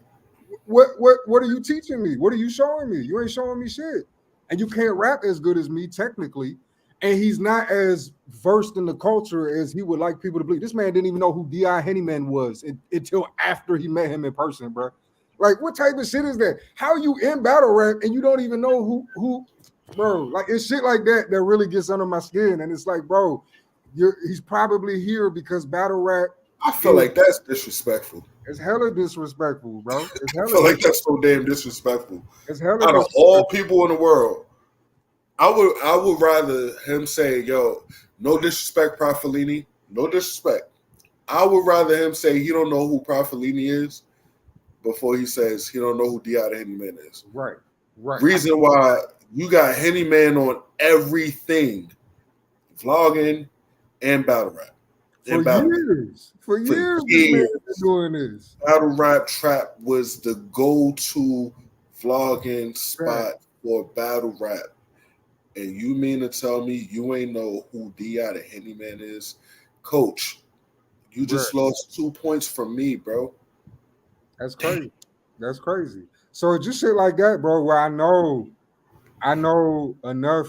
What are you teaching me? What are you showing me? You ain't showing me shit. And you can't rap as good as me technically. And he's not as versed in the culture as he would like people to believe. This man didn't even know who D.I. Hennyman was until after he met him in person, bro. Like, what type of shit is that? How you in battle rap and you don't even know who, bro? Like, it's shit like that really gets under my skin. And it's like, bro, he's probably here because battle rap. I feel like that's disrespectful. It's hella disrespectful, bro. I feel like that's so damn disrespectful. It's hella out of all people in the world, I would rather him say, yo, no disrespect, Profilini, no disrespect. I would rather him say he don't know who Profilini is before he says he don't know who D.I. Hennyman is. Right. Reason why you got Hennyman on everything, vlogging and battle rap. For years, this man has been doing this. Battle rap trap was the go-to vlogging spot for battle rap. And you mean to tell me you ain't know who D.I. the Hennyman is? Coach, you just lost 2 points from me, bro. That's crazy. That's crazy. So just shit like that, bro, where I know enough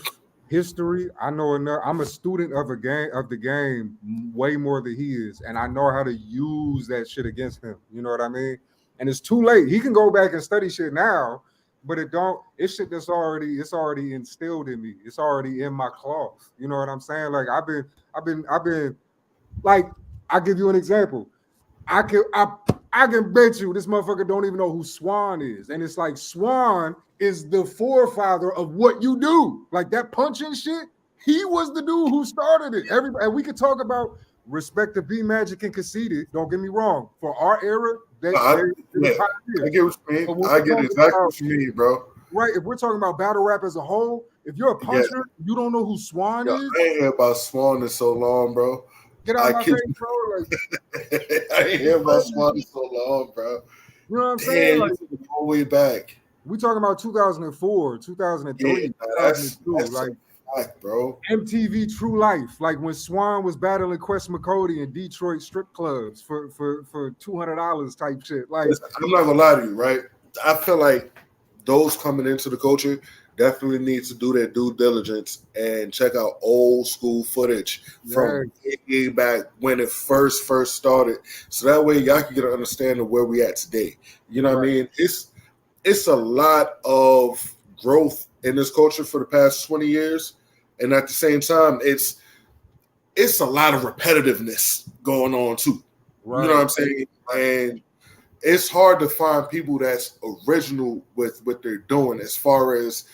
history. I know enough. I'm a student of the game way more than he is. And I know how to use that shit against him. You know what I mean? And it's too late. He can go back and study shit now. But it's shit that's already instilled in me. It's already in my cloth. You know what I'm saying? Like I've been like, I'll give you an example. I can bet you this motherfucker don't even know who Swan is. And it's like Swan is the forefather of what you do. Like that punching shit, he was the dude who started it. And we could talk about respect to B Magic and Conceited. Don't get me wrong. For our era, I get what you mean. I get exactly what you mean, bro. Right. If we're talking about battle rap as a whole, if you're a puncher, you don't know who Swan is. I ain't hear about Swan in so long, bro. Get out of my face, bro. Like, I ain't hear about Swan in so long, bro. You know what I'm saying? Like, all the way back. We talking about 2004, 2003, 2002, like fact, bro. MTV True Life, like when Swan was battling Quest McCody in Detroit strip clubs for $200 type shit. Like, I'm not gonna lie to you, right? I feel like those coming into the culture definitely need to do their due diligence and check out old school footage from way back when it first started, so that way y'all can get an understanding of where we at today. You know what I mean? It's a lot of growth in this culture for the past 20 years, and at the same time, it's a lot of repetitiveness going on too. Right. You know what I'm saying? And it's hard to find people that's original with what they're doing. As far as,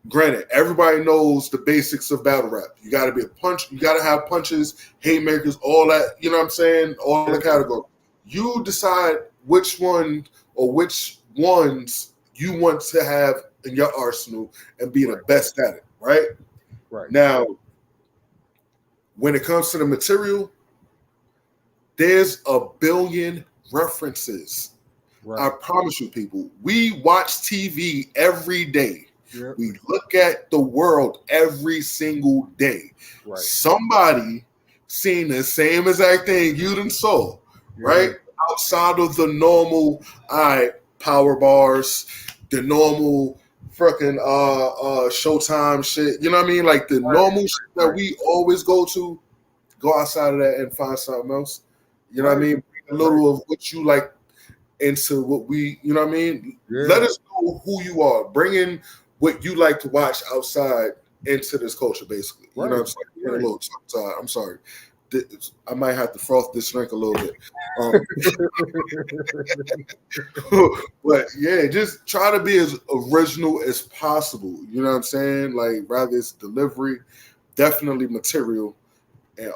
granted, everybody knows the basics of battle rap. You got to be a punch. You got to have punches, haymakers, all that. You know what I'm saying? All the categories. You decide which one or which ones you want to have in your arsenal and be the best at it. Right. Right. Now, when it comes to the material, there's a billion references. Right. I promise you, people. We watch TV every day. Yep. We look at the world every single day. Right. Somebody seeing the same exact thing you done saw, right? Outside of the normal, power bars, the normal freaking Showtime shit. You know what I mean? Like the normal shit that we always go to. Go outside of that and find something else. You know what I mean? A little of what you like into what we, you know what I mean? Yeah. Let us know who you are. Bring in what you like to watch outside into this culture, basically. You know what I'm saying? Get a little tongue-tied. I'm sorry. I might have to froth this drink a little bit. But yeah, just try to be as original as possible. You know what I'm saying? Like, rather it's delivery, definitely material, and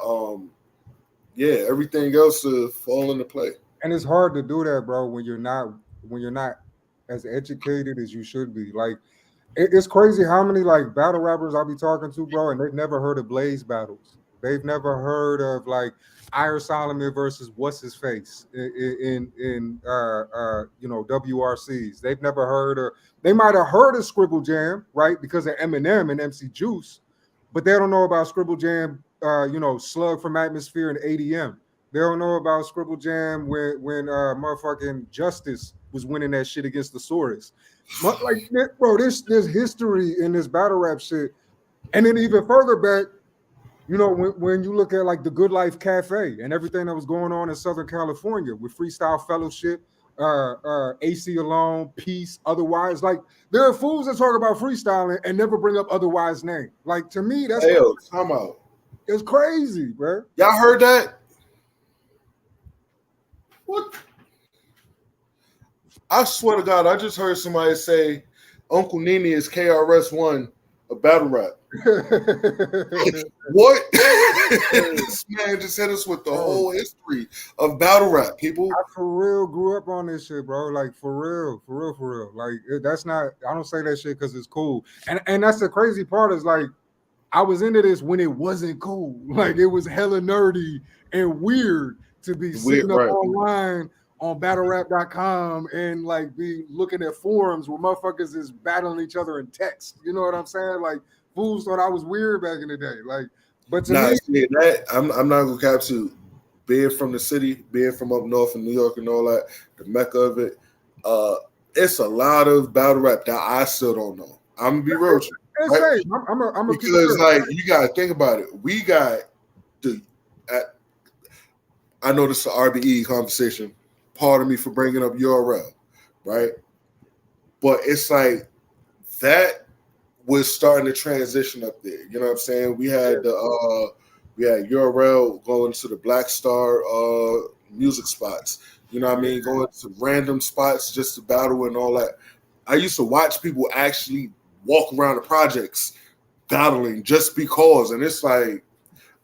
yeah, everything else will fall into play. And it's hard to do that, bro, when you're not as educated as you should be. Like, it's crazy how many like battle rappers I'll be talking to, bro, and they've never heard of Blaze battles. They've never heard of like Ira Solomon versus what's his face in WRCs. They've never heard of. They might have heard of Scribble Jam, right, because of Eminem and MC Juice, but they don't know about Scribble Jam. Slug from Atmosphere and ADM. They don't know about Scribble Jam when motherfucking Justice was winning that shit against the Saurus. Like, bro, there's history in this battle rap shit. And then even further back, when you look at like the Good Life Cafe and everything that was going on in Southern California with Freestyle Fellowship, AC Alone, Peace, Otherwise. Like, there are fools that talk about freestyling and never bring up Otherwise name. Like, to me, that's come out. It's crazy, bro. Y'all heard that? What? I swear to God, I just heard somebody say Uncle NEENEE is KRS-One of battle rap. What? This man just hit us with the whole history of battle rap, people. I for real grew up on this shit, bro. Like, for real. Like, that's not, I don't say that shit because it's cool. And that's the crazy part is, like, I was into this when it wasn't cool. Like, it was hella nerdy and weird to be sitting up online on battlerap.com and like be looking at forums where motherfuckers is battling each other in text. You know what I'm saying? Like, fools thought I was weird back in the day. Like, but to me, I'm not gonna cap to being from the city, being from up north in New York and all that, the mecca of it. It's a lot of battle rap that I still don't know. I'm gonna be real with you. Right? I'm because like you gotta think about it. We got I know this is an RBE conversation. Pardon me for bringing up URL, right? But it's like that was starting to transition up there. You know what I'm saying? We had URL going to the Black Star music spots. You know what I mean? Going to random spots just to battle and all that. I used to watch people actually walk around the projects battling just because. And it's like,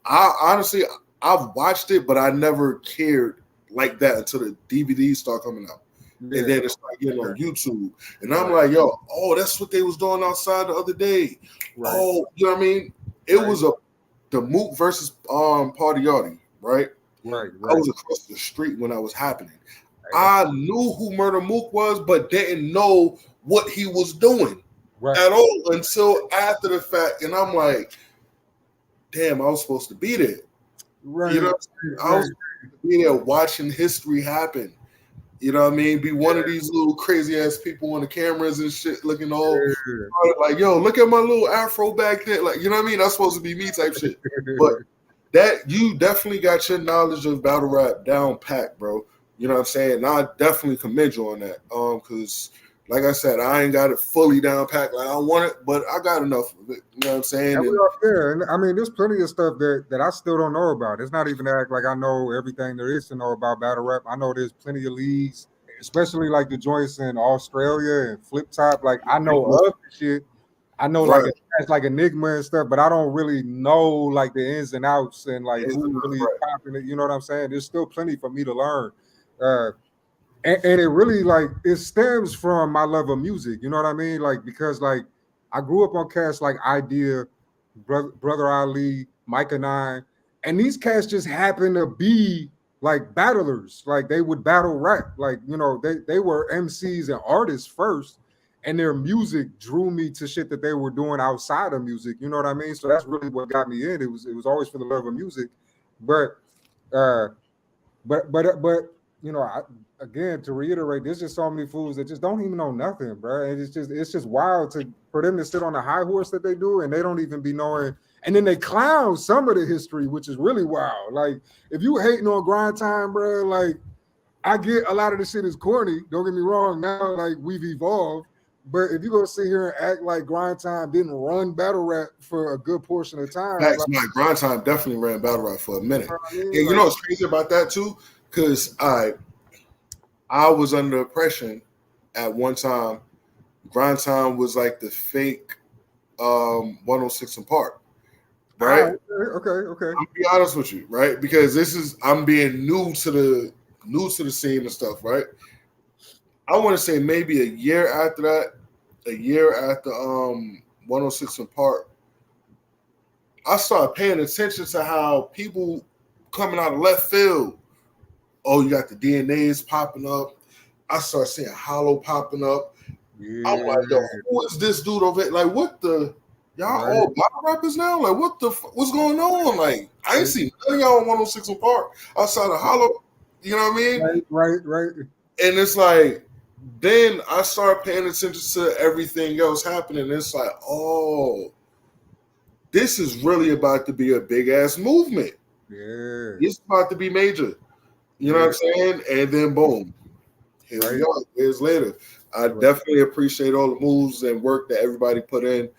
I've watched it, but I never cared like that until the DVDs start coming out. Yeah. And then it's like, on YouTube. And I'm like, that's what they was doing outside the other day. Right. Oh, you know what I mean? It was the Mook versus Party Yardy, right? Right. I was across the street when that was happening. I knew who Murder Mook was, but didn't know what he was doing at all until after the fact. And I'm like, damn, I was supposed to be there. Right. You know what I'm saying? I was supposed to be there watching history happen. You know what I mean? Be one of these little crazy ass people on the cameras and shit looking all like, yo, look at my little afro back there. Like, you know what I mean? That's supposed to be me type shit. But that you definitely got your knowledge of battle rap down pat, bro. You know what I'm saying? And I definitely commend you on that. Because Like I said, I ain't got it fully down packed like I want it, but I got enough of it. You know what I'm saying? And and I mean, there's plenty of stuff that I still don't know about. It's not even act like I know everything there is to know about battle rap. I know there's plenty of leagues, especially like the joints in Australia and Flip Top. Like I know of the shit. I know like it's like Enigma and stuff, but I don't really know like the ins and outs and like who really popping it. You know what I'm saying? There's still plenty for me to learn. And it really like it stems from my love of music, you know what I mean? Like because like I grew up on cats like Idea, Brother Ali, Micah Nine, and these cats just happen to be like battlers. Like they would battle rap. Like you know they were MCs and artists first, and their music drew me to shit that they were doing outside of music. You know what I mean? So that's really what got me in. It was always for the love of music, but uh, but you know, again to reiterate, there's just so many fools that just don't even know nothing, bro. And it's just wild for them to sit on the high horse that they do, and they don't even be knowing. And then they clown some of the history, which is really wild. Like if you hating on grind time, bro, like I get a lot of the shit is corny. Don't get me wrong. Now like we've evolved. But if you go sit here and act like grind time didn't run battle rap for a good portion of time, like grind time definitely ran battle rap for a minute. And you know what's crazy about that too? Because I was under impression at one time, grind time was like the fake 106 in Park, right? Okay. I'll be honest with you, right? Because I'm being new to the scene and stuff, right? I want to say maybe a year after 106 in Park, I started paying attention to how people coming out of left field. Oh, you got the DNAs popping up. I start seeing Hollow popping up. Yeah. I'm like, yo, who is this dude over there? Like, what the? Y'all all battle rappers now? Like, what's going on? Like, I ain't seen none of y'all on 106 in Park outside of Hollow. You know what I mean? Right. And it's like, then I start paying attention to everything else happening. It's like, oh, this is really about to be a big ass movement. Yeah. It's about to be major. You know what I'm saying? And then boom, here we are years later. I definitely appreciate all the moves and work that everybody put in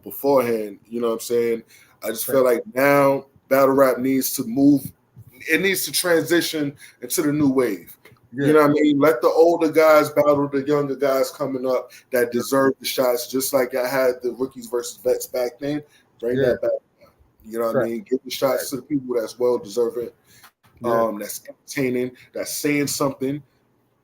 beforehand. You know what I'm saying? I just feel like now battle rap needs to move. It needs to transition into the new wave. Yeah. You know what I mean? Let the older guys battle the younger guys coming up that deserve the shots, just like I had the rookies versus vets back then. Bring that back now. You know what I mean? Give the shots to the people that's well deserving. That's entertaining, that's saying something.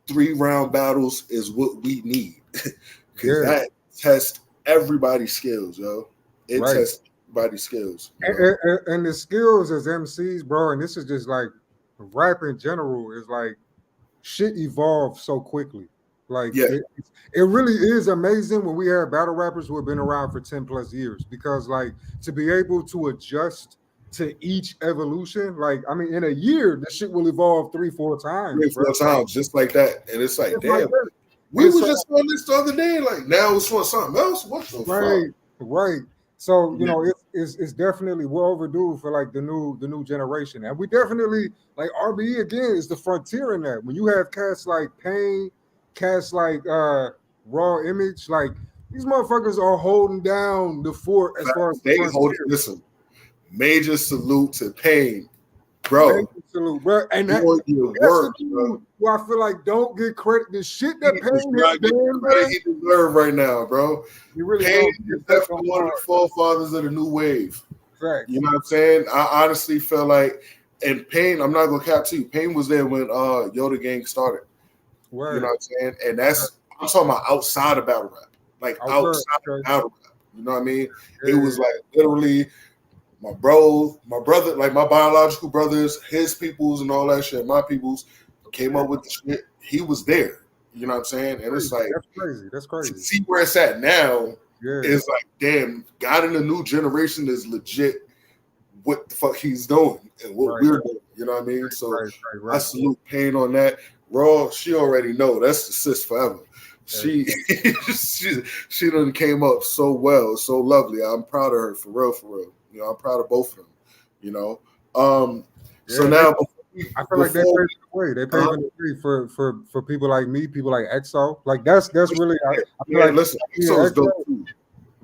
3-round battles is what we need because that tests everybody's skills, yo. It tests everybody's skills. And the skills as MCs, bro, and this is just like rap in general, is like shit evolves so quickly. Like it really is amazing when we have battle rappers who have been around for 10 plus years, because like to be able to adjust to each evolution, like I mean, in a year, this shit will evolve 3-4 times. 3-4 times, just like that. And it's like, damn, we was just on this the other day. Like now it's on something else. What the fuck? Right. So you know, it's definitely well overdue for like the new generation, and we definitely like RBE again is the frontier in that. When you have cats like Pain, cats like Raw Image, like these motherfuckers are holding down the fort as far as they hold it. Listen. Major salute to Pain, bro. Major salute, bro. And that's the dude who I feel like don't get credit. The shit that Pain has done, bro. He deserves right now, bro. He really Pain is definitely one of the forefathers of the new wave. Right. You know what I'm saying? I honestly feel like, and Pain, I'm not gonna cap to you. Pain was there when Yoda Gang started. Word. You know what I'm saying? And I'm talking about outside of battle rap, like outside of battle rap. You know what I mean? It was like literally. My brother, like my biological brothers, his peoples and all that shit, my peoples came up with the shit. He was there. You know what I'm saying? And it's like that's crazy. To see where it's at now is like, damn, God in the new generation is legit what the fuck he's doing and what we're doing. You know what I mean? So I salute Pain on that. Raw, she already know that's the sis forever. She done came up so well, so lovely. I'm proud of her for real. You know, I'm proud of both of them. You know, so now I feel like they before paving the way. They paving the way for people like me, people like EXO. Like that's really. I feel man, like listen, yeah, EXO is dope too.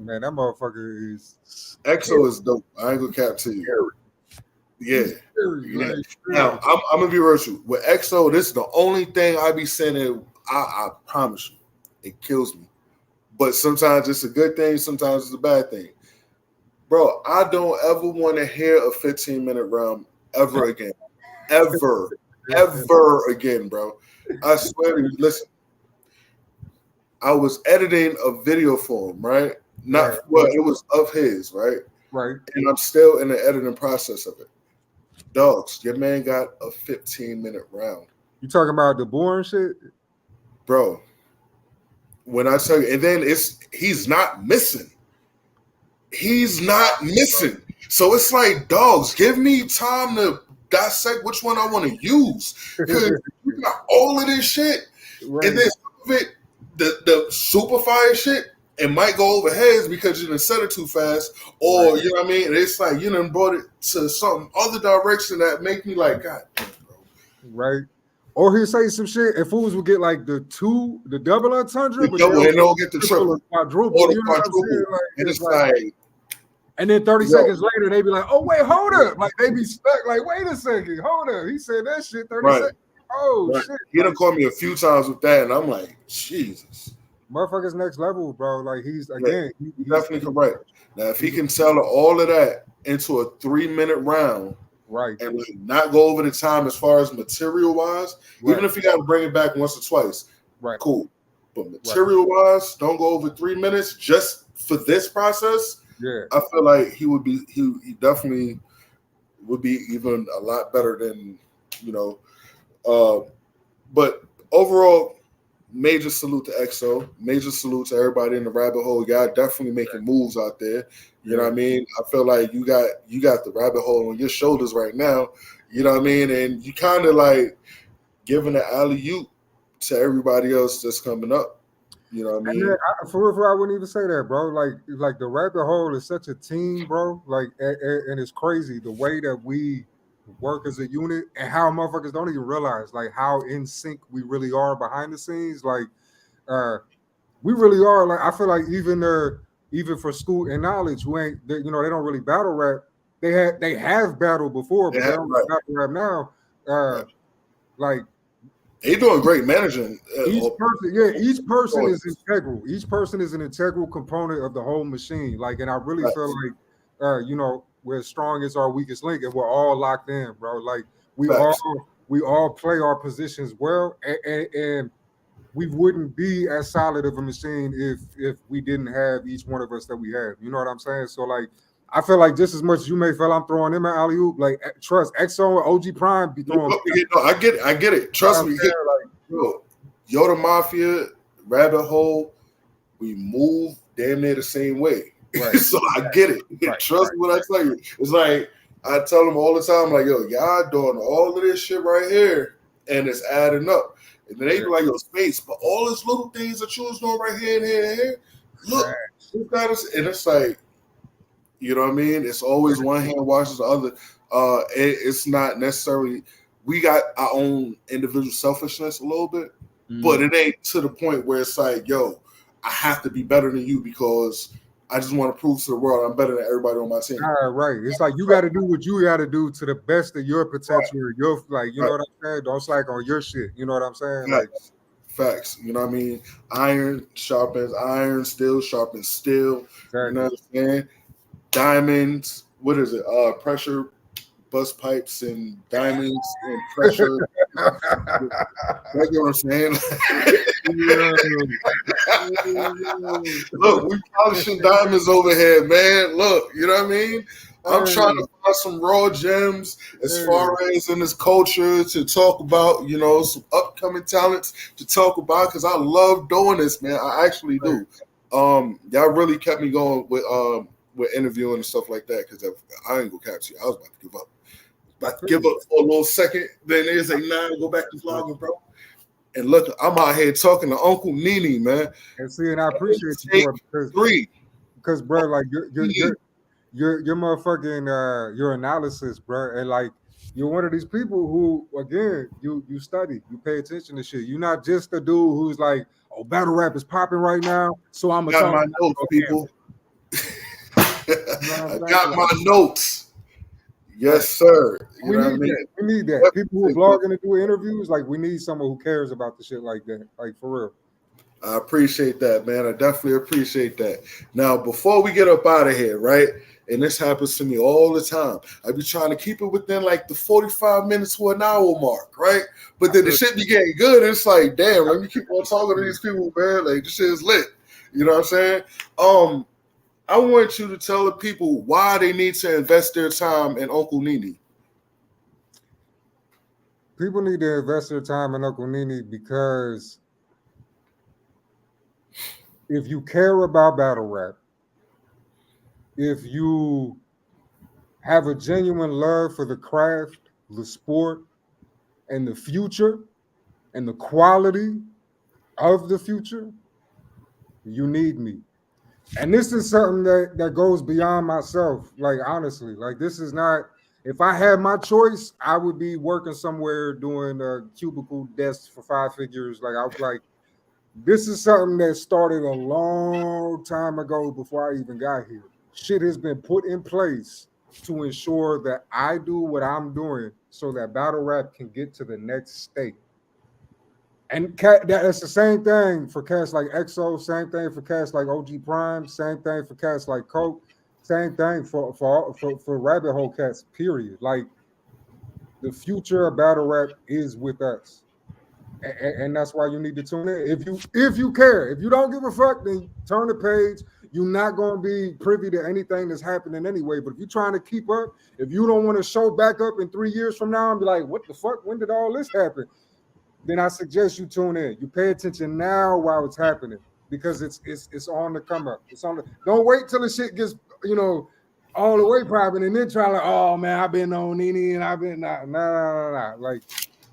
man, that motherfucker is EXO is dope. I ain't gonna cap to you. Yeah. scary, Yeah. like, Now I'm gonna be real with you. With EXO, this is the only thing I be saying that I promise you, it kills me. But sometimes it's a good thing, sometimes it's a bad thing. Bro, I don't ever want to hear a 15-minute round ever again. Ever. Ever again, bro. I swear to you, listen. I was editing a video for him, right? Not well, it was of his, right? right. And I'm still in the editing process of it. Dogs, your man got a 15-minute round. You talking about the boring shit? Bro, when I tell you, and then he's not missing. He's not missing. So it's like, dogs, give me time to dissect which one I want to use. Because you got all of this shit. Right. And then some of it, the super fire shit, it might go over heads because you done said it too fast. Or, you know what I mean? And it's like you done brought it to some other direction that make me like, God damn, bro. Right. Or he'll say some shit and fools will get like the double entendre, but they don't get the triple. Quadruple. Or the You know quadruple. like, and it's like and then 30 seconds later, they be like, oh, wait, hold up. Like, they be stuck. Like, wait a second. Hold up. He said that shit 30 seconds. Oh, shit. He done called me a few times with that, and I'm like, Jesus. Motherfucker's next level, bro. Like, he's, again. He's definitely correct. Now, if he can sell all of that into a 3-minute round, right, and not go over the time as far as material-wise, even if he got to bring it back once or twice, cool. But material-wise, don't go over 3 minutes just for this process. Yeah, I feel like he definitely would be even a lot better than, but overall, major salute to EXO, major salute to everybody in the rabbit hole. Y'all definitely making moves out there. You know what I mean? I feel like you got the rabbit hole on your shoulders right now. You know what I mean? And you kind of like giving the alley-oop to everybody else that's coming up. You know what I mean? For real, I wouldn't even say that, bro. Like the rabbit hole is such a team, bro. Like, and it's crazy the way that we work as a unit and how motherfuckers don't even realize like how in sync we really are behind the scenes. Like, we really are. Like, I feel like even for school and knowledge, who ain't they don't really battle rap. They have battled before, but they don't battle rap now. Like. He's doing great managing. Each person is integral. Each person is an integral component of the whole machine. Like, and I really feel like, we're as strong as our weakest link, and we're all locked in, bro. Like, we all play our positions well, and we wouldn't be as solid of a machine if we didn't have each one of us that we have. You know what I'm saying? So, like, I feel like just as much as you may feel I'm throwing in my alley-oop, like, trust EXO and OG Prime be throwing. I get it. Trust me. Yoda Mafia, Rabbit Hole, we move damn near the same way. Right. So I get it. Trust me when I tell you. It's like I tell them all the time, like, yo, y'all doing all of this shit right here, and it's adding up. And then they be like, yo, Space, but all these little things that you was doing right here and here and here, look, you got us. And it's like, you know what I mean? It's always one hand washes the other. It's not necessarily, we got our own individual selfishness a little bit, but it ain't to the point where it's like, yo, I have to be better than you because I just want to prove to the world I'm better than everybody on my team. Right. It's like you got to do what you got to do to the best of your potential. Your you know what I'm saying? Don't slack on your shit. You know what I'm saying? Facts. You know what I mean? Iron sharpens iron, steel sharpens steel. Exactly. You know what I'm saying? Diamonds. What is it? Pressure bust pipes and diamonds and pressure. You know what I'm saying? Look, we polishing diamonds over here, man. Look, you know what I mean? I'm trying to find some raw gems as far as in this culture to talk about, some upcoming talents to talk about because I love doing this, man. I actually do. Y'all really kept me going with interviewing and stuff like that because I ain't gonna catch you. I was about to give up. For a little second. Then they say, nah, go back to vlogging, bro. And look, I'm out here talking to Uncle NEENEE, man. And see, and I appreciate you because, bro, like your motherfucking your analysis, bro, and like You're one of these people who, again, you study, you pay attention to shit. You're not just a dude who's like, oh, battle rap is popping right now, so I'm gonna Got talk my about notes, it. people. You know what I'm I saying? got my notes. Right. Yes, sir. You We know what I need mean? that. We need that. People who are blogging and do interviews, like we need someone who cares about the shit like that. Like for real. I appreciate that, man. I definitely appreciate that. Now, before we get up out of here, right? And this happens to me all the time. I be trying to keep it within like the 45 minutes to an hour mark, right? But then the shit be getting good. It's like, damn, let me keep on talking to these people, man. Like this shit is lit. You know what I'm saying? I want you to tell the people why they need to invest their time in Uncle NEENEE. People need to invest their time in Uncle NEENEE because if you care about battle rap, if you have a genuine love for the craft, the sport, and the future, and the quality of the future, you need me. And this is something that goes beyond myself. Like honestly, like this is not. If I had my choice, I would be working somewhere doing a cubicle desk for 5 figures. Like I like this is something that started a long time ago before I even got here. Shit has been put in place to ensure that I do what I'm doing so that battle rap can get to the next state. And that's the same thing for cats like EXO, same thing for cats like OG Prime, same thing for cats like Coke, same thing for rabbit hole cats, period. Like the future of battle rap is with us. And that's why you need to tune in. If you care, if you don't give a fuck, then turn the page. You're not going to be privy to anything that's happening anyway. But if you're trying to keep up, if you don't want to show back up in 3 years from now and be like, what the fuck? When did all this happen? Then I suggest you tune in. You pay attention now while it's happening because it's on the come up. It's on the. Don't wait till the shit gets all the way popping and then try like, oh man, I've been on NEENEE and I've been nah. Like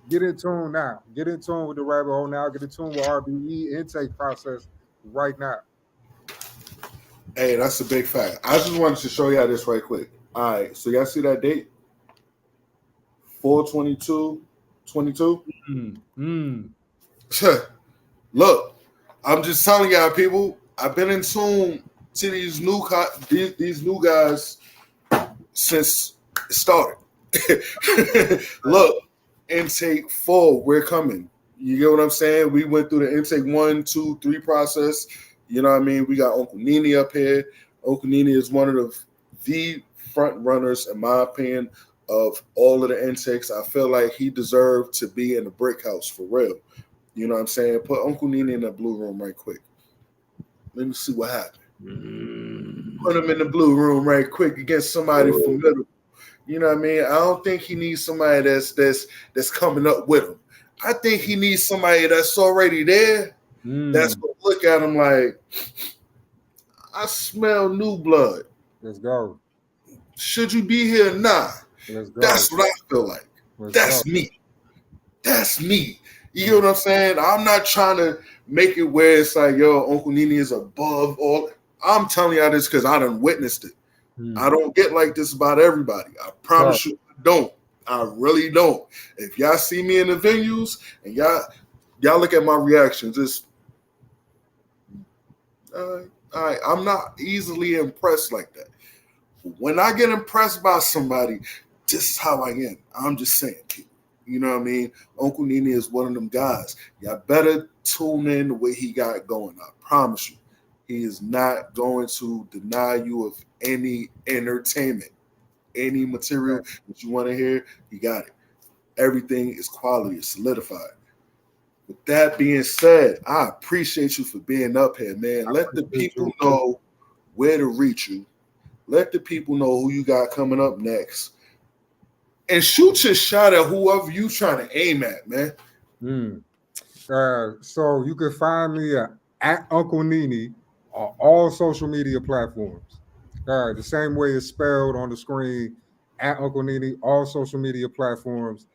get in tune now. Get in tune with the rabbit hole now. Get in tune with RBE intake process right now. Hey, that's a big fact. I just wanted to show y'all this right quick. All right, so y'all see that date? 4/22/22. Look, I'm just telling y'all, people. I've been in tune to these new guys since it started. Look, intake 4, we're coming. You get what I'm saying? We went through the intake 1, 2, 3 process. You know what I mean? We got Uncle NEENEE up here. Uncle NEENEE is one of the front runners, in my opinion, of all of the intakes. I feel like he deserved to be in the brick house for real. You know what I'm saying? Put Uncle NEENEE in the blue room right quick. Let me see what happened. Put him in the blue room right quick against somebody formidable. You know what I mean? I don't think he needs somebody that's coming up with him. I think he needs somebody that's already there. That's gonna look at him like, I smell new blood. Let's go. Should you be here? Nah. Let's go. That's what I feel like. That's me. That's me. You know what I'm saying? I'm not trying to make it where it's like, yo, Uncle NEENEE is above all. I'm telling y'all this because I done witnessed it. I don't get like this about everybody. I promise you I don't. I really don't. If y'all see me in the venues and y'all look at my reactions, it's I'm not easily impressed like that. When I get impressed by somebody, this is how I am. I'm just saying, people. You know what I mean? Uncle NEENEE is one of them guys. Y'all better tune in to what he got going. I promise you. He is not going to deny you of any entertainment, any material that you want to hear. He got it. Everything is quality. It's solidified. With that being said, I appreciate you for being up here, man. Let the people know where to reach you. Let the people know who you got coming up next. And shoot your shot at whoever you trying to aim at, man. So you can find me at Uncle NEENEE on all social media platforms. The same way it's spelled on the screen, at Uncle NEENEE, all social media platforms.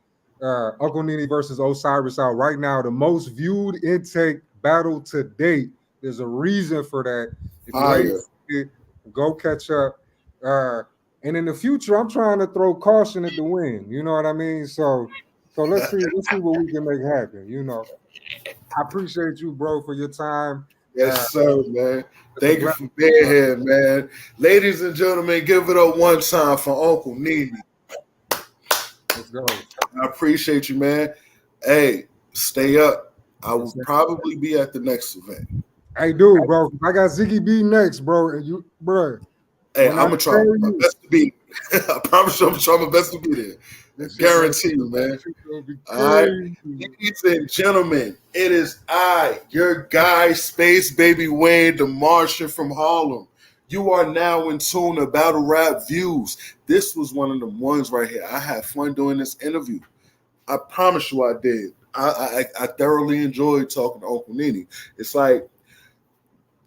Uncle NEENEE versus Osiris out right now, the most viewed intake battle to date. There's a reason for that. If you ain't seen it, go catch up. And in the future, I'm trying to throw caution at the wind. You know what I mean? So let's see what we can make happen. You know, I appreciate you, bro, for your time. Yes, sir, man. It's a Thank you blessing. for being here, man. Ladies and gentlemen, give it up one time for Uncle NEENEE. Let's go. I appreciate you, man. Hey, stay up. I will Yes, sir. probably be at the next event. Hey, dude, bro, I got Ziggy B next, bro. And you, bro, Hey, when I'm I gonna try tell my you, best to be. I promise you, I'm gonna try my best to be there. I this shit gonna, guarantee you, man. this shit gonna be All right, crazy. ladies and gentlemen, it is I, your guy, Space Baby Wayne, the Martian from Harlem. You are now in tune to Battle Rap Views. This was one of the ones right here. I had fun doing this interview. I promise you, I did. I thoroughly enjoyed talking to Uncle NEENEE. It's like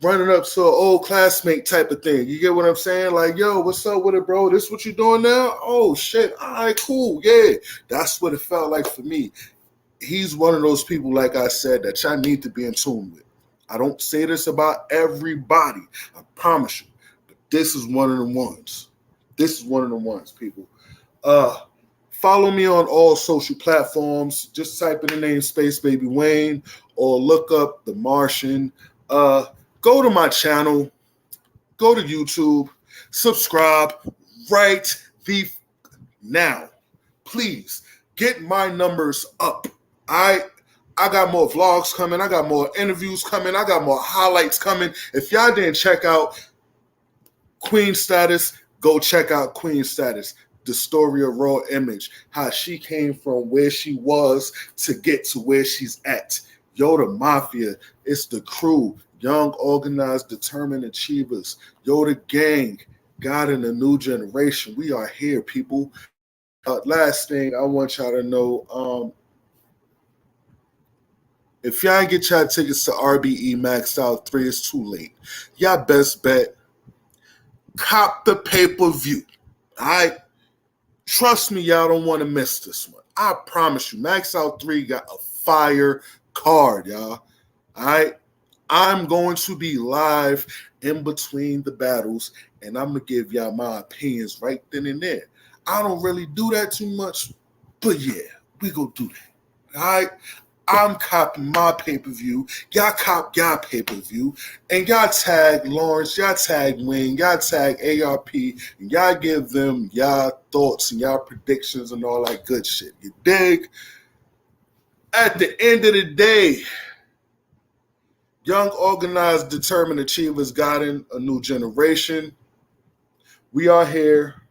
running up to an old classmate type of thing. You get what I'm saying? Like, yo, what's up with it, bro? This what you doing now? Oh shit. All right, cool. Yeah. That's what it felt like for me. He's one of those people, like I said, that y'all need to be in tune with. I don't say this about everybody. I promise you. But this is one of the ones. This is one of the ones, people. Follow me on all social platforms. Just type in the name Space Baby Wayne or look up The Martian. Go to my channel. Go to YouTube. Subscribe right now. Please get my numbers up. I got more vlogs coming. I got more interviews coming. I got more highlights coming. If y'all didn't check out Queen Status, go check out Queen Status. The story of Raw Image, how she came from where she was to get to where she's at. Yo, the Mafia, it's the crew, young, organized, determined achievers. Yo, the gang, God in the new generation. We are here, people. Last thing I want y'all to know, if y'all ain't get y'all tickets to RBE Maxed Out 3, it's too late. Y'all best bet, cop the pay-per-view. All right? Trust me, y'all don't want to miss this one. I promise you, Max Out 3 got a fire card, y'all. All right? I'm going to be live in between the battles, and I'm going to give y'all my opinions right then and there. I don't really do that too much, but yeah, we going to do that. All right? I'm copping my pay-per-view. Y'all cop y'all pay-per-view. And y'all tag Lawrence, y'all tag Wayne, y'all tag ARP, and y'all give them y'all thoughts and y'all predictions and all that good shit. You dig? At the end of the day, young, organized, determined achievers got in a new generation. We are here.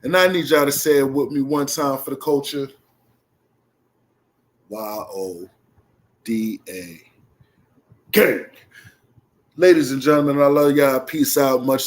And I need y'all to say it with me one time for the culture. YODA. Gang. Ladies and gentlemen, I love y'all. Peace out. Much